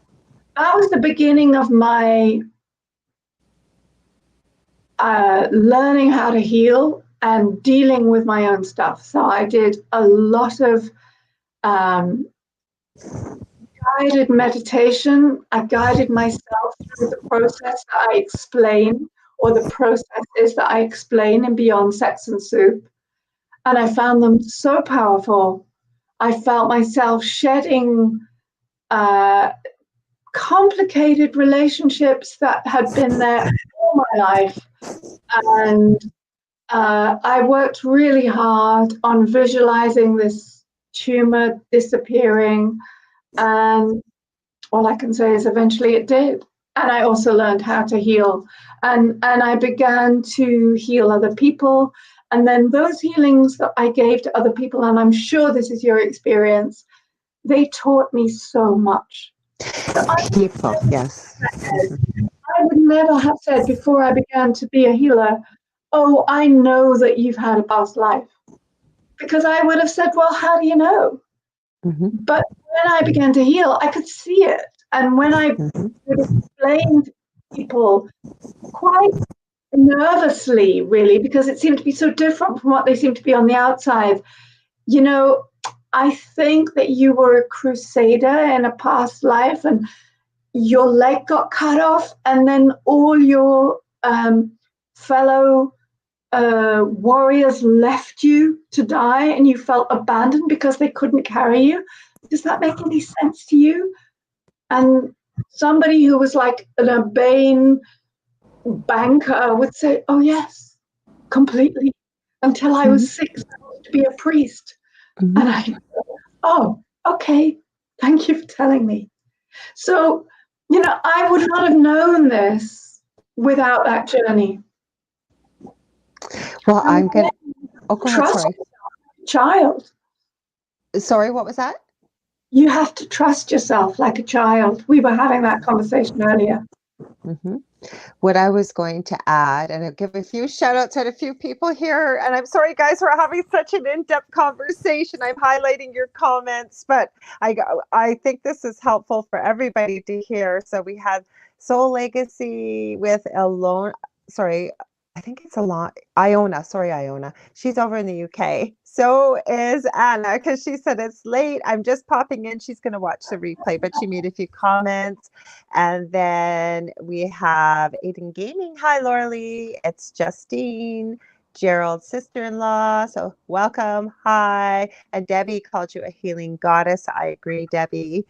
Speaker 2: that was the beginning of my learning how to heal and dealing with my own stuff. So I did a lot of guided meditation. I guided myself through the process that I explain, or the processes that I explain in Beyond Sex and Soup. And I found them so powerful. I felt myself shedding complicated relationships that had been there all my life. And I worked really hard on visualizing this tumor disappearing. And all I can say is eventually it did. And I also learned how to heal. And I began to heal other people. And then those healings that I gave to other people, and I'm sure this is your experience, they taught me so much.
Speaker 1: People, yes.
Speaker 2: I would never have said before I began to be a healer, oh, I know that you've had a past life. Because I would have said, well, how do you know? But when I began to heal, I could see it. And when I would explain to people quite nervously, really, because it seemed to be so different from what they seemed to be on the outside, I think that you were a crusader in a past life and your leg got cut off, and then all your fellow warriors left you to die and you felt abandoned because they couldn't carry you. Does that make any sense to you? And somebody who was like an urbane banker would say, oh yes, completely, until I was 6 to be a priest. And I, oh, okay, thank you for telling me. So, I would not have known this without that journey.
Speaker 1: Well, I'm going to, go ahead,
Speaker 2: Trust
Speaker 1: sorry.
Speaker 2: yourself, child.
Speaker 1: Sorry, what was that?
Speaker 2: You have to trust yourself like a child. We were having that conversation earlier.
Speaker 1: Mm-hmm. What I was going to add, and I'll give a few shout outs to a few people here. And I'm sorry, guys, we're having such an in-depth conversation. I'm highlighting your comments, but I think this is helpful for everybody to hear. So we had Soul Legacy with Alone. Sorry, I think it's a lot. Iona. Sorry, Iona. She's over in the UK. So is Anna, because she said it's late. I'm just popping in. She's going to watch the replay, but she made a few comments. And then we have Aiden Gaming. Hi, Lorilei. It's Justine, Gerald's sister-in-law. So welcome. Hi. And Debbie called you a healing goddess. I agree, Debbie.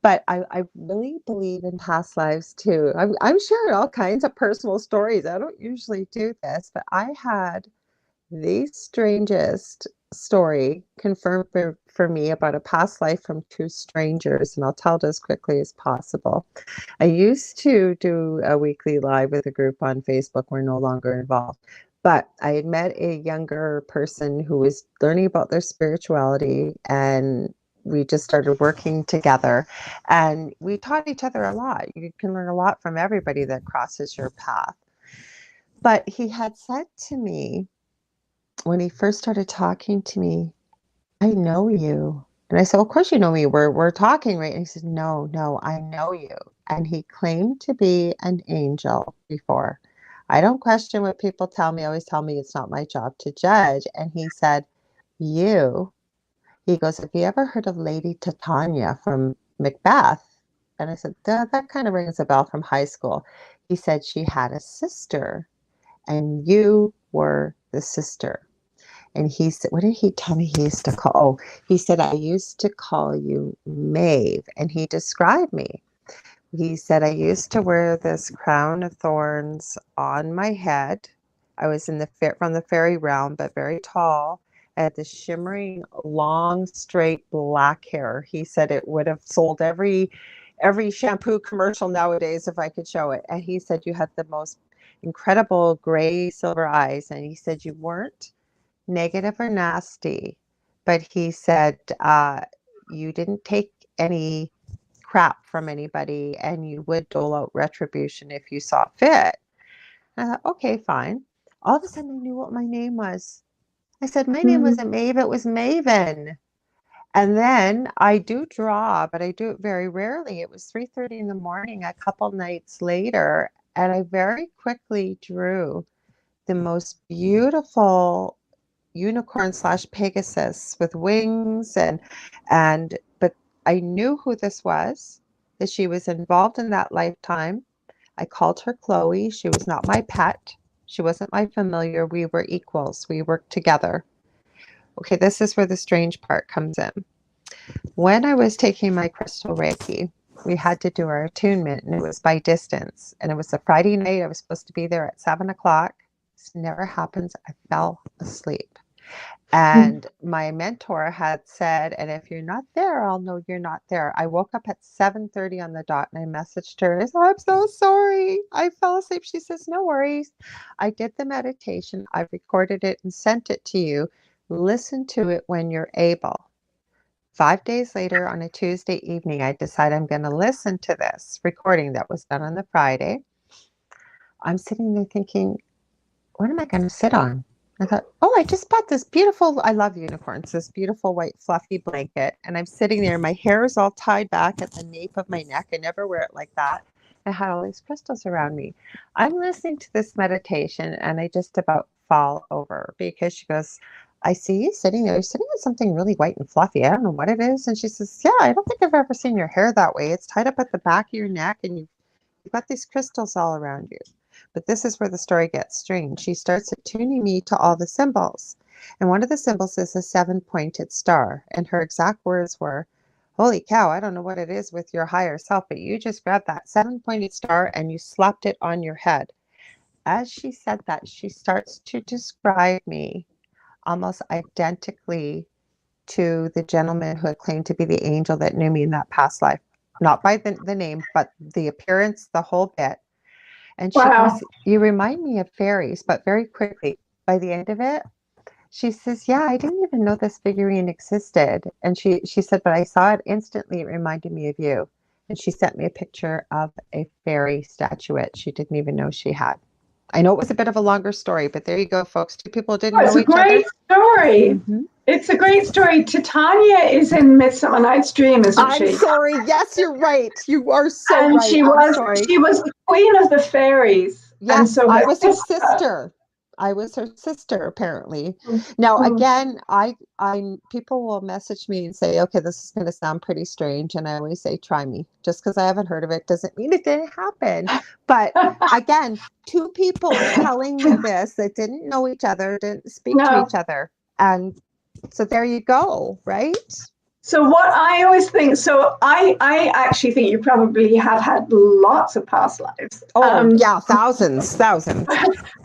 Speaker 1: But I really believe in past lives too. I'm sharing all kinds of personal stories. I don't usually do this, but I had the strangest story confirmed for me about a past life from two strangers, and I'll tell it as quickly as possible. I used to do a weekly live with a group on Facebook. We're no longer involved. But I had met a younger person who was learning about their spirituality, and we just started working together, and we taught each other a lot. You can learn a lot from everybody that crosses your path. But he had said to me, when he first started talking to me, I know you. And I said, of course you know me. We're talking, right? And he said, no, I know you. And he claimed to be an angel before. I don't question what people tell me. Always tell me it's not my job to judge. And he said, he goes, have you ever heard of Lady Titania from Macbeth? And I said, that kind of rings a bell from high school. He said she had a sister, and you were the sister. And he said, what did he tell me he used to call? Oh, he said, I used to call you Maeve. And he described me. He said, I used to wear this crown of thorns on my head. I was from the fairy realm, but very tall. I had this shimmering, long, straight black hair. He said it would have sold every shampoo commercial nowadays if I could show it. And he said you had the most incredible gray silver eyes. And he said you weren't negative or nasty, but he said you didn't take any crap from anybody, and you would dole out retribution if you saw fit. And I thought, okay, fine. All of a sudden I knew what my name was. I said, my name wasn't Maeve, it was Maven. And then I do draw, but I do it very rarely. It was 3:30 in the morning a couple nights later, and I very quickly drew the most beautiful unicorn / Pegasus with wings, but I knew who this was, that she was involved in that lifetime. I called her Chloe. She was not my pet. She wasn't my familiar. We were equals. We worked together. Okay, this is where the strange part comes in. When I was taking my crystal Reiki, we had to do our attunement, and it was by distance. And it was a Friday night. I was supposed to be there at 7:00. This never happens. I fell asleep. And my mentor had said, and if you're not there, I'll know you're not there. I woke up at 7:30 on the dot, and I messaged her. I said, I'm so sorry. I fell asleep. She says, no worries. I did the meditation. I recorded it and sent it to you. Listen to it when you're able. 5 days later, on a Tuesday evening, I decided I'm going to listen to this recording that was done on the Friday. I'm sitting there thinking, what am I going to sit on? I thought, oh, I just bought this beautiful, I love unicorns, this beautiful white fluffy blanket. And I'm sitting there, my hair is all tied back at the nape of my neck. I never wear it like that. I had all these crystals around me. I'm listening to this meditation, and I just about fall over because she goes, I see you sitting there. You're sitting on something really white and fluffy. I don't know what it is. And she says, yeah, I don't think I've ever seen your hair that way. It's tied up at the back of your neck, and you've got these crystals all around you. But this is where the story gets strange. She starts attuning me to all the symbols. And one of the symbols is a 7-pointed star. And her exact words were, holy cow, I don't know what it is with your higher self, but you just grabbed that 7-pointed star and you slapped it on your head. As she said that, she starts to describe me almost identically to the gentleman who had claimed to be the angel that knew me in that past life. Not by the name, but the appearance, the whole bit. And she
Speaker 2: Wow.
Speaker 1: goes, "You remind me of fairies," but very quickly, by the end of it, she says, "Yeah, I didn't even know this figurine existed." And she said, "But I saw it instantly. It reminded me of you." And she sent me a picture of a fairy statuette she didn't even know she had. I know it was a bit of a longer story, but there you go, folks. Two people didn't
Speaker 2: It's
Speaker 1: know
Speaker 2: a
Speaker 1: each other.
Speaker 2: great story.
Speaker 1: Mm-hmm.
Speaker 2: It's a great story. Titania is in Midsummer Night's Dream, isn't she?
Speaker 1: I'm sorry. Yes, you're right. You are so
Speaker 2: And
Speaker 1: right. I'm sorry.
Speaker 2: she was the queen of the fairies.
Speaker 1: Yes,
Speaker 2: and so
Speaker 1: I was her sister. I was her sister, apparently. Now,
Speaker 2: Mm.
Speaker 1: again, people will message me and say, "Okay, this is going to sound pretty strange," and I always say, "Try me." Just because I haven't heard of it doesn't mean it didn't happen. But again, two people telling me this that didn't know each other, didn't speak to
Speaker 2: No.
Speaker 1: each other, and so there you go, right?
Speaker 2: So what I always think, so I actually think you probably have had lots of past lives.
Speaker 1: Oh, yeah, thousands.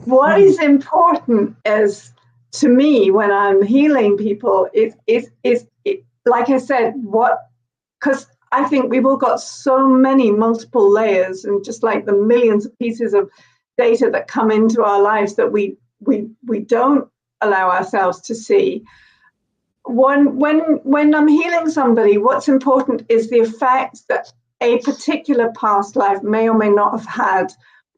Speaker 2: What is important is, to me, when I'm healing people, is like I said, because I think we've all got so many multiple layers, and just like the millions of pieces of data that come into our lives that we don't allow ourselves to see. When I'm healing somebody, what's important is the effect that a particular past life may or may not have had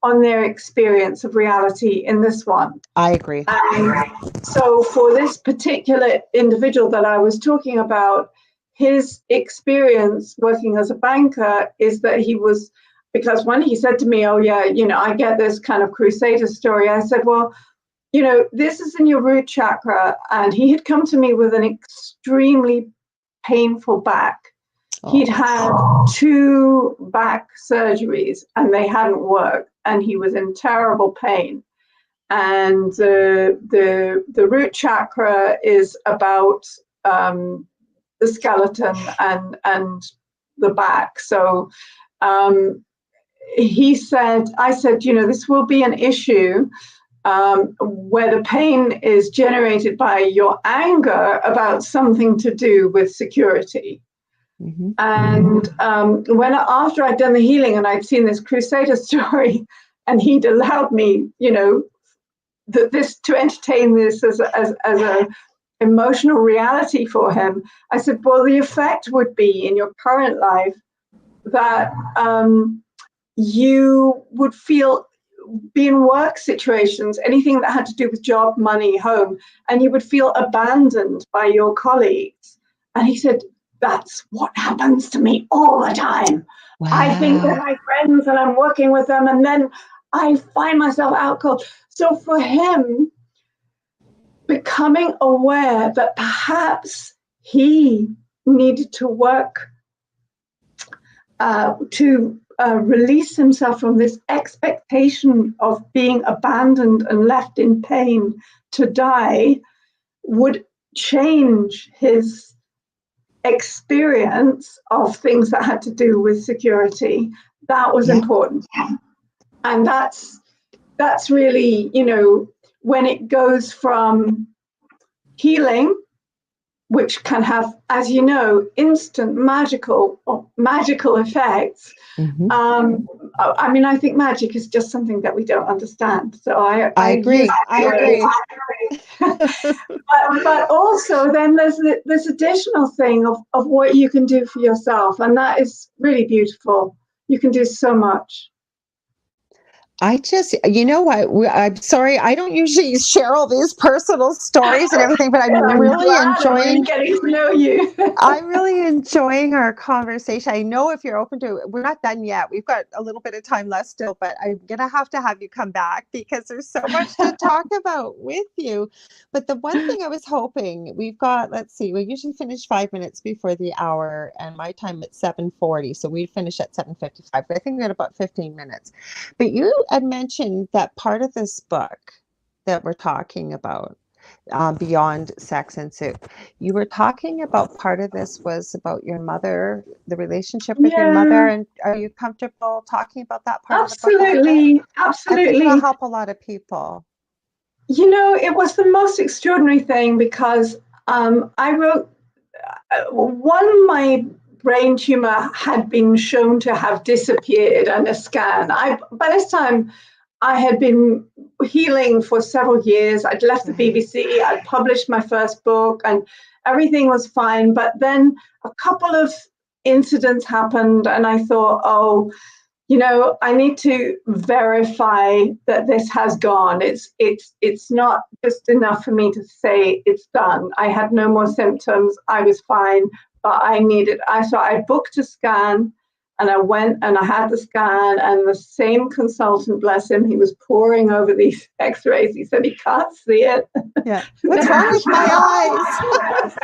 Speaker 2: on their experience of reality in this one.
Speaker 1: I agree.
Speaker 2: And so for this particular individual that I was talking about, his experience working as a banker is that he was, because when he said to me, "Oh yeah, I get this kind of crusader story," I said, "Well, this is in your root chakra." And he had come to me with an extremely painful back. He'd had 2 back surgeries and they hadn't worked, and he was in terrible pain. And the root chakra is about the skeleton and the back. So I said, this will be an issue where the pain is generated by your anger about something to do with security. Mm-hmm. And after I'd done the healing and I'd seen this crusader story, and he'd allowed me, to entertain this as a emotional reality for him, I said, well, the effect would be in your current life that you would be in work situations, anything that had to do with job, money, home, and you would feel abandoned by your colleagues. And he said, that's what happens to me all the time. Wow. I think they're my friends and I'm working with them, and then I find myself out cold. So for him, becoming aware that perhaps he needed to work to release himself from this expectation of being abandoned and left in pain to die, would change his experience of things that had to do with security. That was important. And that's really, when it goes from healing, which can have, as you know, instant magical effects. Mm-hmm. I think magic is just something that we don't understand. So I agree. but also then there's this additional thing of what you can do for yourself, and that is really beautiful. You can do so much.
Speaker 1: I just, I'm sorry, I don't usually share all these personal stories and everything, but I'm really enjoying
Speaker 2: getting to know you.
Speaker 1: I'm really enjoying our conversation. I know if you're open to it, we're not done yet. We've got a little bit of time left still, but I'm going to have you come back because there's so much to talk about with you. But the one thing I was hoping, we've got, let's see, we usually finish 5 minutes before the hour, and my time at 7:40. So we finish at 7:55, but I think we got about 15 minutes. But you had mentioned that part of this book that we're talking about, Beyond Sex and Soup, you were talking about part of this was about your mother, the relationship with your mother, and are you comfortable talking about that part
Speaker 2: Absolutely,
Speaker 1: of the book?
Speaker 2: Absolutely.
Speaker 1: I think it'll help a lot of people.
Speaker 2: It was the most extraordinary thing because I wrote one of my brain tumor had been shown to have disappeared on a scan. By this time, I had been healing for several years. I'd left the BBC, I'd published my first book, and everything was fine. But then a couple of incidents happened, and I thought, oh, I need to verify that this has gone. It's not just enough for me to say it's done. I had no more symptoms. I was fine, but so I booked a scan, and I went and I had the scan, and the same consultant, bless him, he was poring over these x-rays. He said he can't see it.
Speaker 1: Yeah. What's wrong with my eyes?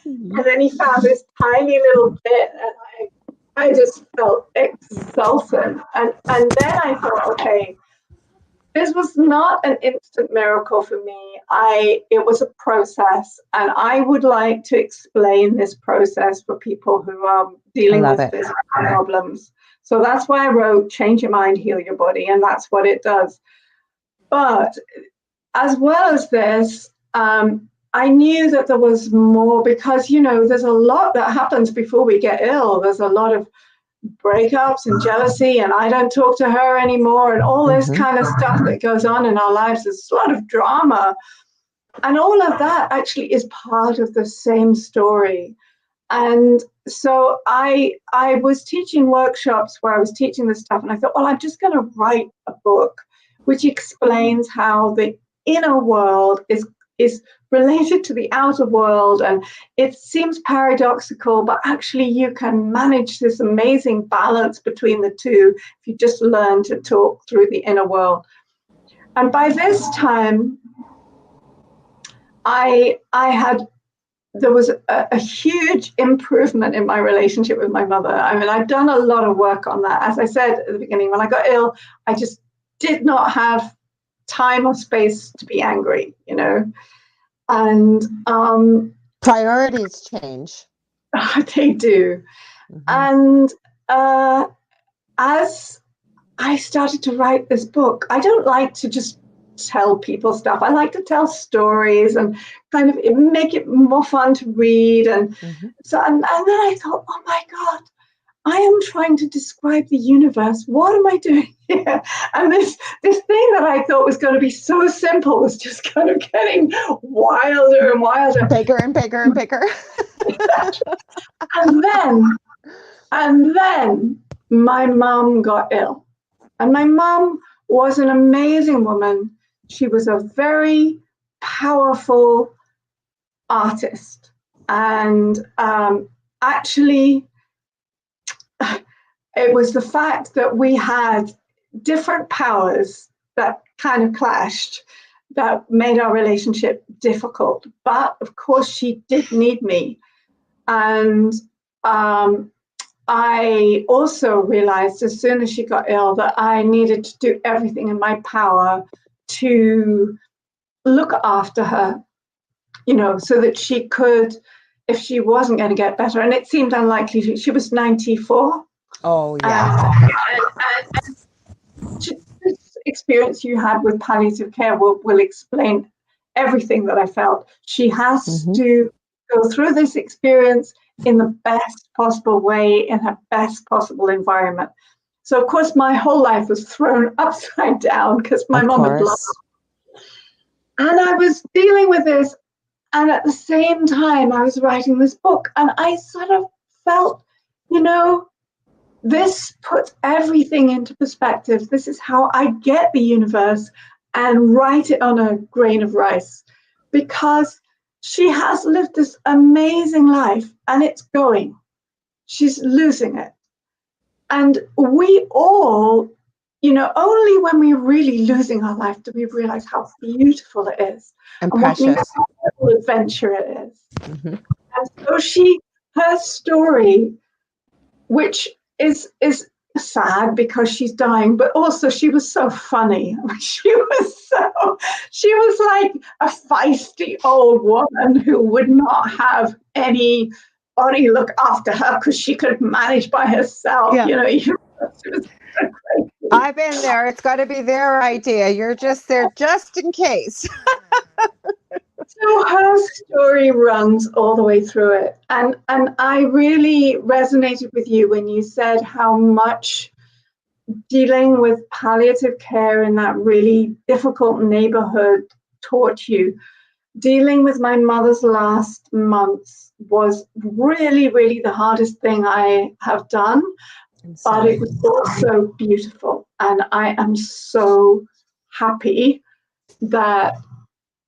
Speaker 2: And then he found this tiny little bit, and I just felt exultant. And then I thought, okay, this was not an instant miracle for me. It was a process, and I would like to explain this process for people who are dealing with physical problems. So that's why I wrote Change Your Mind, Heal Your Body, and that's what it does. But as well as this, I knew that there was more, because, there's a lot that happens before we get ill. There's a lot of breakups and jealousy, and I don't talk to her anymore, and all this kind of stuff that goes on in our lives. There's a lot of drama, and all of that actually is part of the same story. And so I was teaching workshops where I was teaching this stuff, and I thought, well, I'm just going to write a book which explains how the inner world is related to the outer world. And it seems paradoxical, but actually you can manage this amazing balance between the two if you just learn to talk through the inner world. And by this time, there was a huge improvement in my relationship with my mother. I mean, I've done a lot of work on that. As I said at the beginning, when I got ill, I just did not have time or space to be angry, and
Speaker 1: priorities change.
Speaker 2: They do. And as I started to write this book, I don't like to just tell people stuff. I like to tell stories and kind of make it more fun to read. And so, and then I thought, oh my God, I am trying to describe the universe. What am I doing here? And this thing that I thought was going to be so simple was just kind of getting wilder and wilder.
Speaker 1: Bigger and bigger and bigger.
Speaker 2: And then my mom got ill. And my mom was an amazing woman. She was a very powerful artist. And actually, it was the fact that we had different powers that kind of clashed that made our relationship difficult. But of course, she did need me. And I also realized as soon as she got ill that I needed to do everything in my power to look after her, so that she could, if she wasn't going to get better, and it seemed unlikely, she was 94.
Speaker 1: Oh, yeah.
Speaker 2: And this experience you had with palliative care will explain everything that I felt. She has to go through this experience in the best possible way, in her best possible environment. So, of course, my whole life was thrown upside down because my mom had lost. And I was dealing with this. And at the same time, I was writing this book. And I sort of felt, this puts everything into perspective. This is how I get the universe and write it on a grain of rice, because she has lived this amazing life and it's going. She's losing it. And we all, only when we're really losing our life do we realize how beautiful it is
Speaker 1: and precious.
Speaker 2: What an incredible adventure it is. And so her story, which is sad because she's dying, but also she was so funny. She was like a feisty old woman who would not have anybody look after her because she could manage by herself.
Speaker 1: Yeah.
Speaker 2: She was crazy.
Speaker 1: I've been there. It's got to be their idea. You're just there just in case.
Speaker 2: So So her story runs all the way through it. And I really resonated with you when you said how much dealing with palliative care in that really difficult neighborhood taught you. Dealing with my mother's last months was really, really the hardest thing I have done, but it was also beautiful. And I am so happy that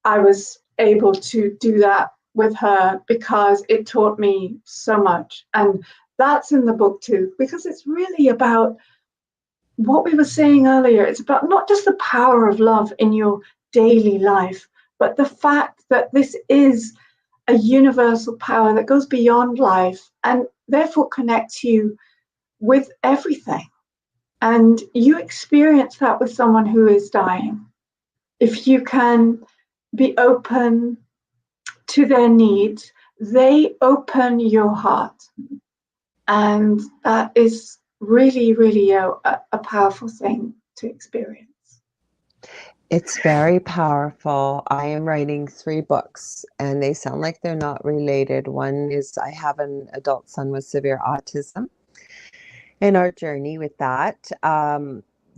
Speaker 2: I was able to do that with her, because it taught me so much. And that's in the book too, because it's really about what we were saying earlier. It's about not just the power of love in your daily life, but the fact that this is a universal power that goes beyond life and therefore connects you with everything. And you experience that with someone who is dying. If you can be open to their needs, they open your heart. And that is really, really a powerful thing to experience.
Speaker 1: It's very powerful. I am writing 3 books, and they sound like they're not related. One is I have an adult son with severe autism, in our journey with that.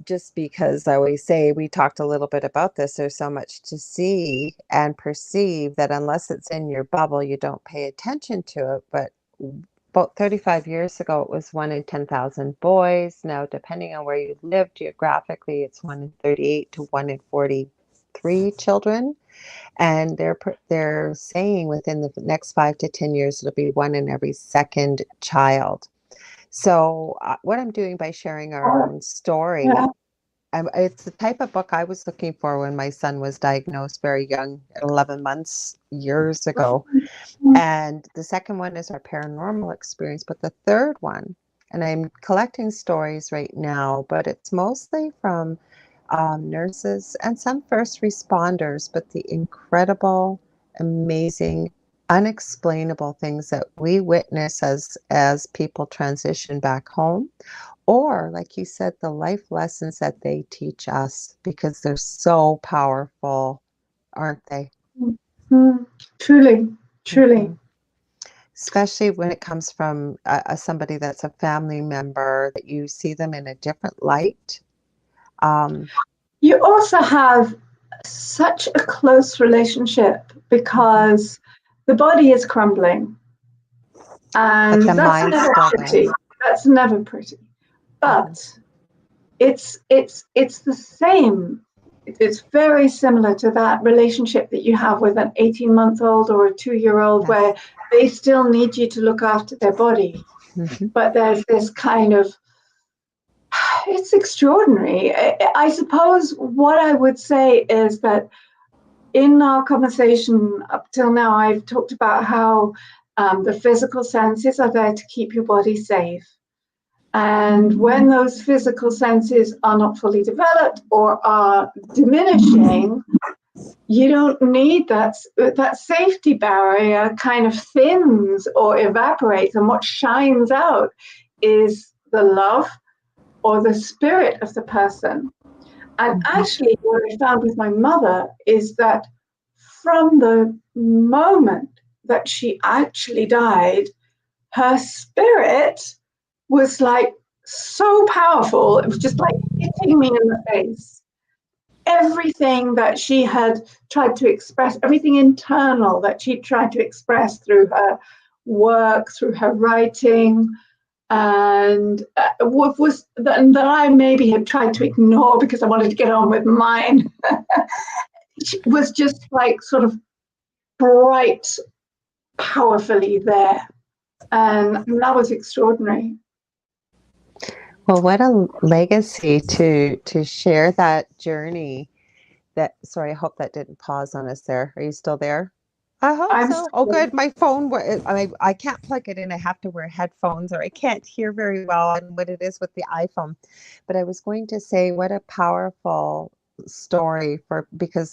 Speaker 1: Just because I always say, we talked a little bit about this, there's so much to see and perceive that unless it's in your bubble, you don't pay attention to it. But about 35 years ago, it was 1 in 10,000 boys. Now, depending on where you live geographically, it's 1 in 38 to 1 in 43 children. And they're saying within the next 5 to 10 years, it'll be 1 in every second child. So what I'm doing by sharing our own story,
Speaker 2: Yeah.
Speaker 1: it's the type of book I was looking for when my son was diagnosed very young, at 11 months, years ago. And the second one is our paranormal experience. But the third one, and I'm collecting stories right now, but it's mostly from nurses and some first responders, but the incredible, amazing, unexplainable things that we witness as people transition back home, or like you said, the life lessons that they teach us, because they're so powerful, aren't they?
Speaker 2: Mm-hmm. Truly, truly.
Speaker 1: Mm-hmm. Especially when it comes from somebody that's a family member, that you see them in a different light.
Speaker 2: You also have such a close relationship because the body is crumbling, and that's never pretty. That's never pretty, but it's the same. It's very similar to that relationship that you have with an 18-month-old or a 2-year-old, where they still need you to look after their body. But there's this kind of, it's extraordinary. I suppose what I would say is that in our conversation up till now, I've talked about how the physical senses are there to keep your body safe. And when those physical senses are not fully developed or are diminishing, you don't need that safety barrier kind of thins or evaporates. And what shines out is the love or the spirit of the person. And actually, what I found with my mother is that from the moment that she actually died, her spirit was like so powerful. It was just like hitting me in the face. Everything that she had tried to express, everything internal that she tried to express through her work, through her writing, and was that I maybe had tried to ignore because I wanted to get on with mine, it was just like sort of bright, powerfully there. And that was extraordinary.
Speaker 1: Well, what a legacy to share that journey. Sorry, I hope that didn't pause on us there. Are you still there? I hope so. Oh, good. My phone, I can't plug it in. I have to wear headphones, or I can't hear very well on what it is with the iPhone. But I was going to say, what a powerful story, because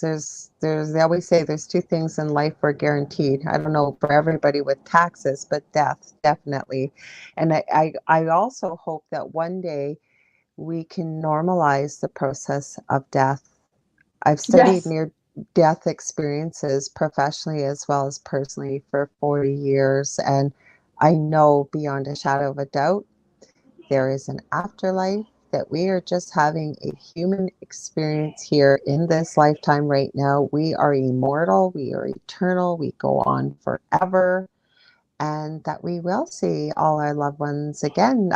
Speaker 1: they always say there's 2 things in life we're guaranteed. I don't know for everybody with taxes, but death, definitely. And I also hope that one day we can normalize the process of death. I've studied death experiences professionally as well as personally for 40 years. And I know beyond a shadow of a doubt, there is an afterlife, that we are just having a human experience here in this lifetime right now. We are immortal, we are eternal, we go on forever, and that we will see all our loved ones again.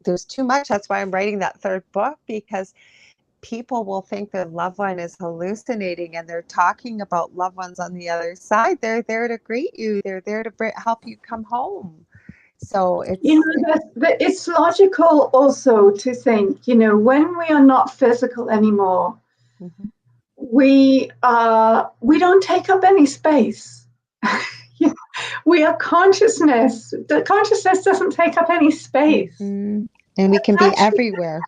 Speaker 1: There's too much. That's why I'm writing that third book, because people will think their loved one is hallucinating and they're talking about loved ones on the other side. They're there to greet you. They're there to help you come home. So
Speaker 2: it's logical also to think, when we are not physical anymore, mm-hmm. we don't take up any space. We are consciousness. The consciousness doesn't take up any space.
Speaker 1: Mm-hmm. And we can be everywhere.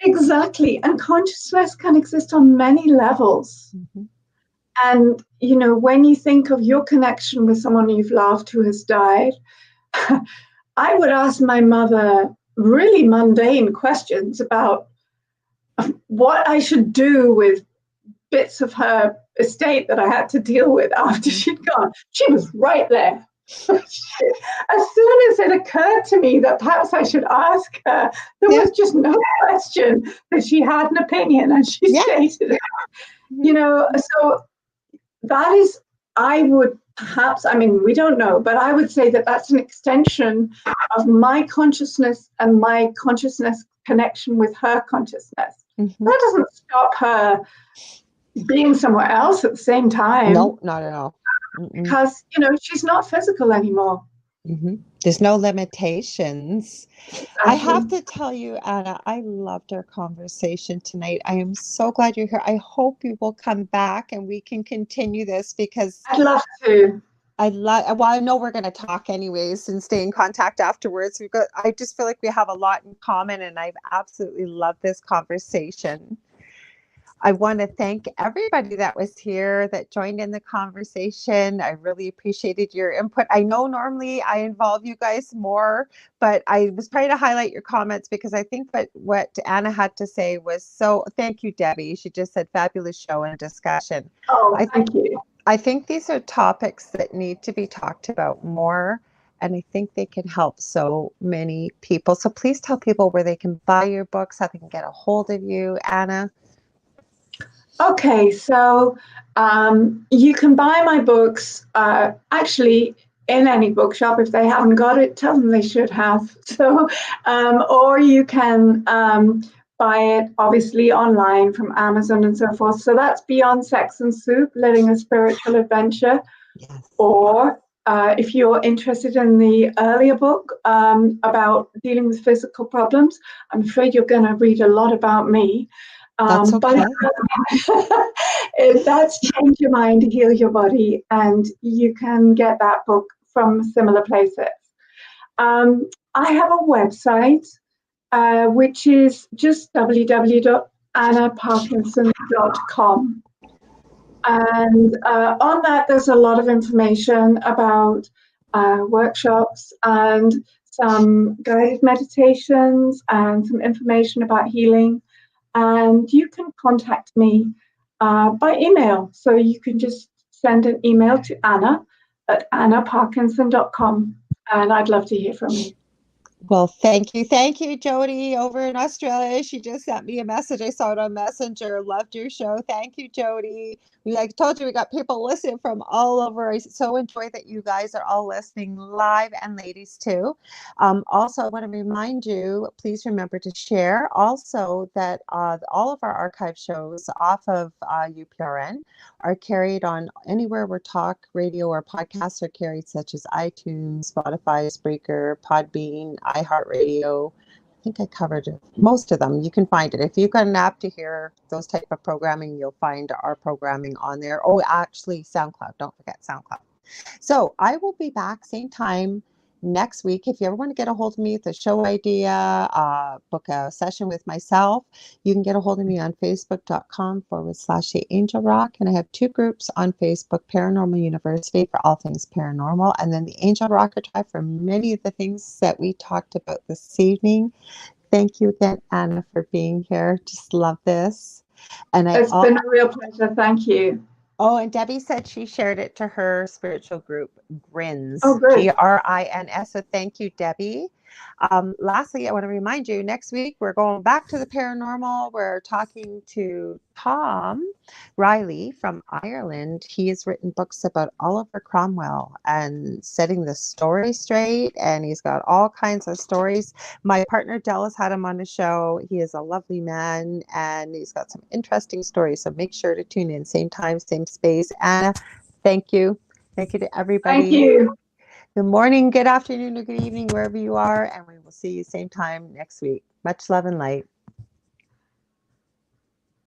Speaker 2: Exactly. And consciousness can exist on many levels. Mm-hmm. And, when you think of your connection with someone you've loved who has died, I would ask my mother really mundane questions about what I should do with bits of her estate that I had to deal with after she'd gone. She was right there. As soon as it occurred to me that perhaps I should ask her, there was just no question that she had an opinion, and she stated it. So that is, I would perhaps, we don't know, but I would say that that's an extension of my consciousness and my consciousness connection with her consciousness. Mm-hmm. That doesn't stop her being somewhere else at the same time.
Speaker 1: No, not at all.
Speaker 2: Because, she's not physical anymore.
Speaker 1: Mm-hmm. There's no limitations. Exactly. I have to tell you, Anna, I loved our conversation tonight. I am so glad you're here. I hope you will come back and we can continue this, because
Speaker 2: I'd love to.
Speaker 1: Well, I know we're going to talk anyways and stay in contact afterwards. I just feel like we have a lot in common, and I've absolutely loved this conversation. I want to thank everybody that was here, that joined in the conversation. I really appreciated your input. I know normally I involve you guys more, but I was trying to highlight your comments because I think what Anna had to say was thank you, Debbie. She just said fabulous show and discussion.
Speaker 2: Oh, thank you.
Speaker 1: I think these are topics that need to be talked about more, and I think they can help so many people. So please tell people where they can buy your books, how they can get a hold of you, Anna.
Speaker 2: Okay, so you can buy my books actually in any bookshop. If they haven't got it, tell them they should have. So, or you can buy it obviously online from Amazon and so forth. So that's Beyond Sex and Soup, Living a Spiritual Adventure. Yes. Or if you're interested in the earlier book about dealing with physical problems, I'm afraid you're going to read a lot about me.
Speaker 1: That's okay.
Speaker 2: But that's Change Your Mind, Heal Your Body, and you can get that book from similar places. I have a website, which is just www.annaparkinson.com. And on that, there's a lot of information about workshops and some guided meditations and some information about healing. And you can contact me by email. So you can just send an email to anna@annaparkinson.com. And I'd love to hear from you.
Speaker 1: Well, thank you. Thank you, Jody, over in Australia. She just sent me a message. I saw it on Messenger. Loved your show. Thank you, Jody. Like I told you, we got people listening from all over. I so enjoy that you guys are all listening live, and ladies too. Also, I want to remind you, please remember to share. Also, that all of our archive shows off of UPRN are carried on anywhere where talk radio or podcasts are carried, such as iTunes, Spotify, Spreaker, Podbean, iHeartRadio. I think I covered most of them. You can find it. If you've got an app to hear those type of programming, you'll find our programming on there. Oh, actually, SoundCloud. Don't forget SoundCloud. So I will be back same time next week. If you ever want to get a hold of me with a show idea, book a session with myself, you can get a hold of me on facebook.com/The Angel Rock. And I have two groups on Facebook, Paranormal University for all things paranormal, and then the Angel Rocker Tribe for many of the things that we talked about this evening. Thank you again, Anna, for being here. Just love this. And
Speaker 2: it's been a real pleasure. Thank you.
Speaker 1: Oh, and Debbie said she shared it to her spiritual group,
Speaker 2: Oh,
Speaker 1: Grins,
Speaker 2: good.
Speaker 1: Grins. So thank you, Debbie. Lastly, I want to remind you, next week we're going back to the paranormal. We're talking to Tom Riley from Ireland. He has written books about Oliver Cromwell and setting the story straight, and he's got all kinds of stories. My partner Dallas had him on the show. He is a lovely man, and he's got some interesting stories. So make sure to tune in, same time, same space. Anna, thank you. Thank you to
Speaker 2: Thank
Speaker 1: everybody.
Speaker 2: you.
Speaker 1: Good morning, good afternoon, or good evening, wherever you are. And we will see you same time next week. Much love and light.